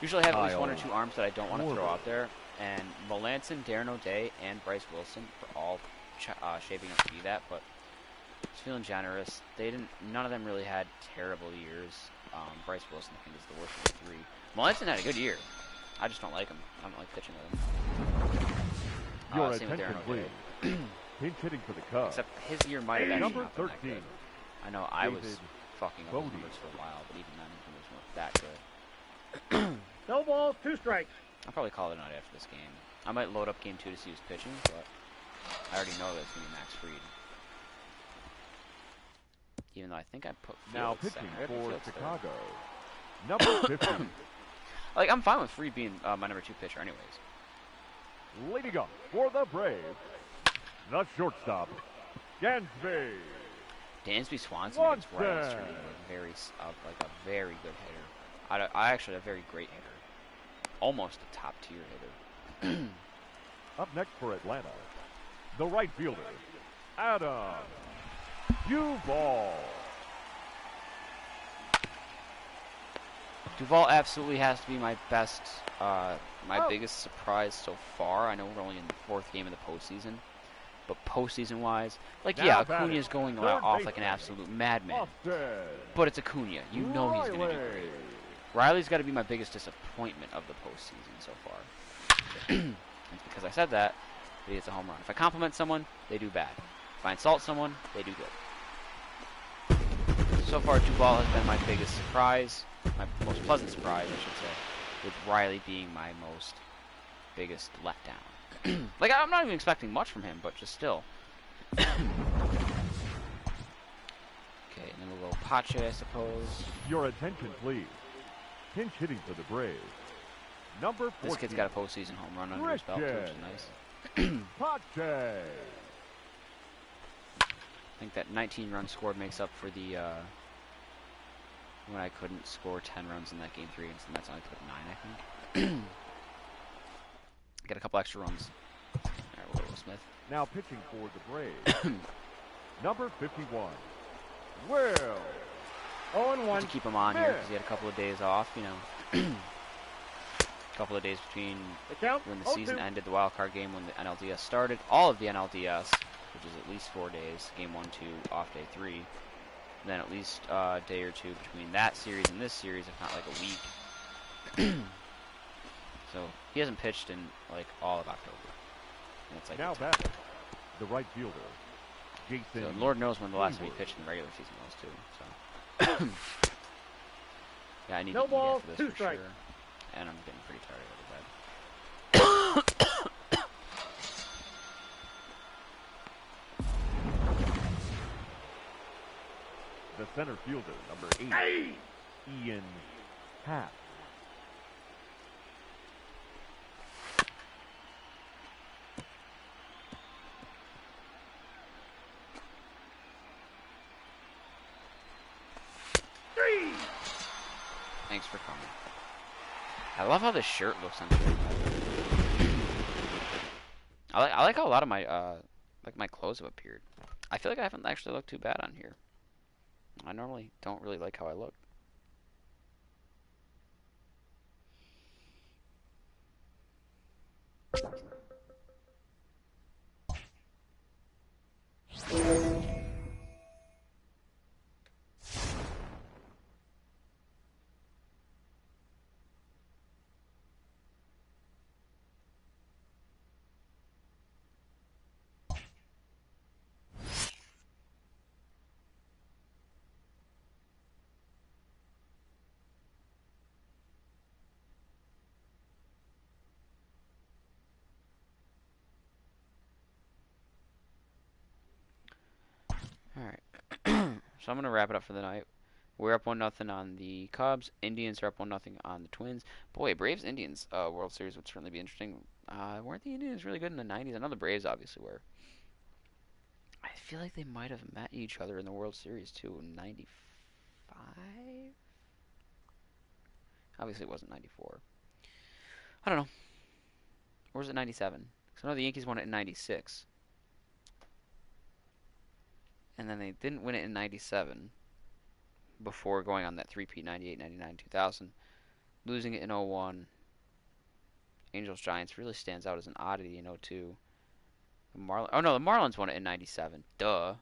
Speaker 2: Usually I have at least
Speaker 3: Kyle
Speaker 2: one or two arms that I don't want to throw
Speaker 3: Schwarber.
Speaker 2: out there. And Melanson, Darren O'Day, and Bryce Wilson are all shaping up to be that, but just feeling generous. None of them really had terrible years. Bryce Wilson, I think, is the worst of the three. Melanson had a good year. I just don't like him. I don't like pitching with him.
Speaker 3: your
Speaker 2: Same with
Speaker 3: attention
Speaker 2: Darren O'Day.
Speaker 3: please. Pinch hitting for the Cubs,
Speaker 2: Except his year might have actually
Speaker 3: number
Speaker 2: not been that
Speaker 3: 13,
Speaker 2: good. I know I was
Speaker 3: David
Speaker 2: fucking up
Speaker 3: Bodie.
Speaker 2: the numbers for a while, but even then, the numbers weren't that good.
Speaker 5: No balls, 2 strikes.
Speaker 2: I'll probably call it a night after this game. I might load up game 2 to see who's pitching, but I already know that it's going to be Max Fried. Even though I think I put
Speaker 3: now
Speaker 2: Fields
Speaker 3: pitching
Speaker 2: second. I put
Speaker 3: for
Speaker 2: Fields third.
Speaker 3: Chicago, number 50,
Speaker 2: Like, I'm fine with Fried being my number 2 pitcher anyways.
Speaker 3: leading up for the Braves, the shortstop, Gansby.
Speaker 2: Dansby Swanson against Riley
Speaker 3: Swanson.
Speaker 2: Stern, like a very good hitter. I actually a very great hitter. Almost a top tier hitter.
Speaker 3: Up next for Atlanta, the right fielder, Adam Duvall.
Speaker 2: Duvall absolutely has to be my best, biggest surprise so far. I know we're only in the 4th game of the postseason, but postseason-wise, like,
Speaker 3: Now
Speaker 2: yeah,
Speaker 3: batting,
Speaker 2: Acuna's going
Speaker 3: third
Speaker 2: off like an
Speaker 3: baseman,
Speaker 2: absolute madman,
Speaker 3: Austin
Speaker 2: but it's Acuna. You know he's going to do
Speaker 3: Riley.
Speaker 2: great. Riley's got to be my biggest disappointment of the postseason so far. And because I said that, he hits a home run. If I compliment someone, they do bad. If I insult someone, they do good. So far, Duvall has been my biggest surprise, my most pleasant surprise, I should say, with Riley being my biggest letdown. Like, I'm not even expecting much from him, but just still. Okay, and then we'll go Pache, I suppose.
Speaker 3: Your attention, please. Pinch hitting for the Braves, number 14,
Speaker 2: This kid's got a postseason home run under his belt, too, which is nice.
Speaker 3: Pache.
Speaker 2: I think that 19 runs scored makes up for the when I couldn't score 10 runs in that game 3 against the Mets. I only took 9, I think. Get a couple extra runs. All right, we'll go with Smith.
Speaker 3: Now pitching for the Braves, number 51, Will.
Speaker 5: 0-1.
Speaker 2: To keep him on here because he had a couple of days off, you know. A couple of days between
Speaker 5: The count,
Speaker 2: when the
Speaker 5: 0-2.
Speaker 2: season ended, the wild card game, when the NLDS started, all of the NLDS, which is at least 4 days, game 1, 2, off day 3, then at least a day or 2 between that series and this series, if not like a week. So he hasn't pitched in like all of October. And it's like
Speaker 3: Now
Speaker 2: the 10th.
Speaker 3: batting, the right fielder, Jason.
Speaker 2: So Lord knows when the last time he pitched in the regular season was too. So Yeah, I need
Speaker 5: No
Speaker 2: to eat
Speaker 5: balls,
Speaker 2: after this
Speaker 5: 2
Speaker 2: for
Speaker 5: strikes.
Speaker 2: sure. And I'm getting pretty tired of bed.
Speaker 3: The center fielder, number 8, Ian Happ.
Speaker 2: Thanks for coming. I love how this shirt looks on here. I like how a lot of my like my clothes have appeared. I feel like I haven't actually looked too bad on here. I normally don't really like how I look. Alright. So I'm going to wrap it up for the night. We're up 1-0 on the Cubs. Indians are up 1-0 on the Twins. Boy, Braves Indians World Series would certainly be interesting. Weren't the Indians really good in the 90s? I know the Braves obviously were. I feel like they might have met each other in the World Series too in 95? Obviously it wasn't 94. I don't know. Or was it 97? Because I know the Yankees won it in 96. And then they didn't win it in 97 before going on that 3-peat 98, 99, 2000. Losing it in 01. Angels Giants really stands out as an oddity in 02. Oh no, the Marlins won it in 97. Duh.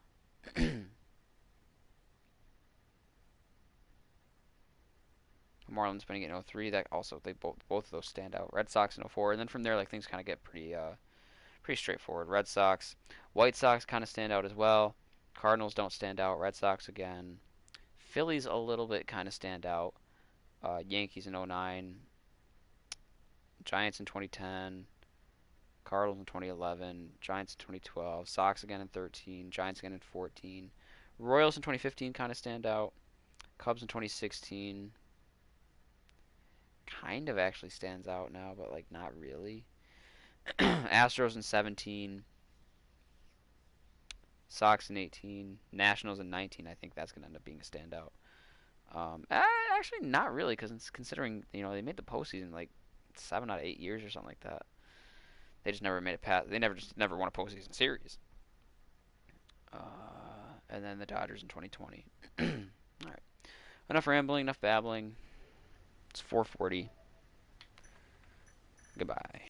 Speaker 2: Marlins winning it in 03. That also they both of those stand out. Red Sox in 04, and then from there like things kind of get pretty straightforward. Red Sox, White Sox kind of stand out as well. Cardinals don't stand out. Red Sox again. Phillies a little bit kind of stand out. Yankees in 09. Giants in 2010. Cardinals in 2011. Giants in 2012. Sox again in 13. Giants again in 14. Royals in 2015 kind of stand out. Cubs in 2016 kind of actually stands out now, but like not really. Astros in 17. Sox in 18. Nationals in 19. I think that's going to end up being a standout. Actually, not really, because considering they made the postseason like 7 out of 8 years or something like that. They just never made it past. They never won a postseason series. And then the Dodgers in 2020. All right, enough rambling, enough babbling. It's 4:40. Goodbye.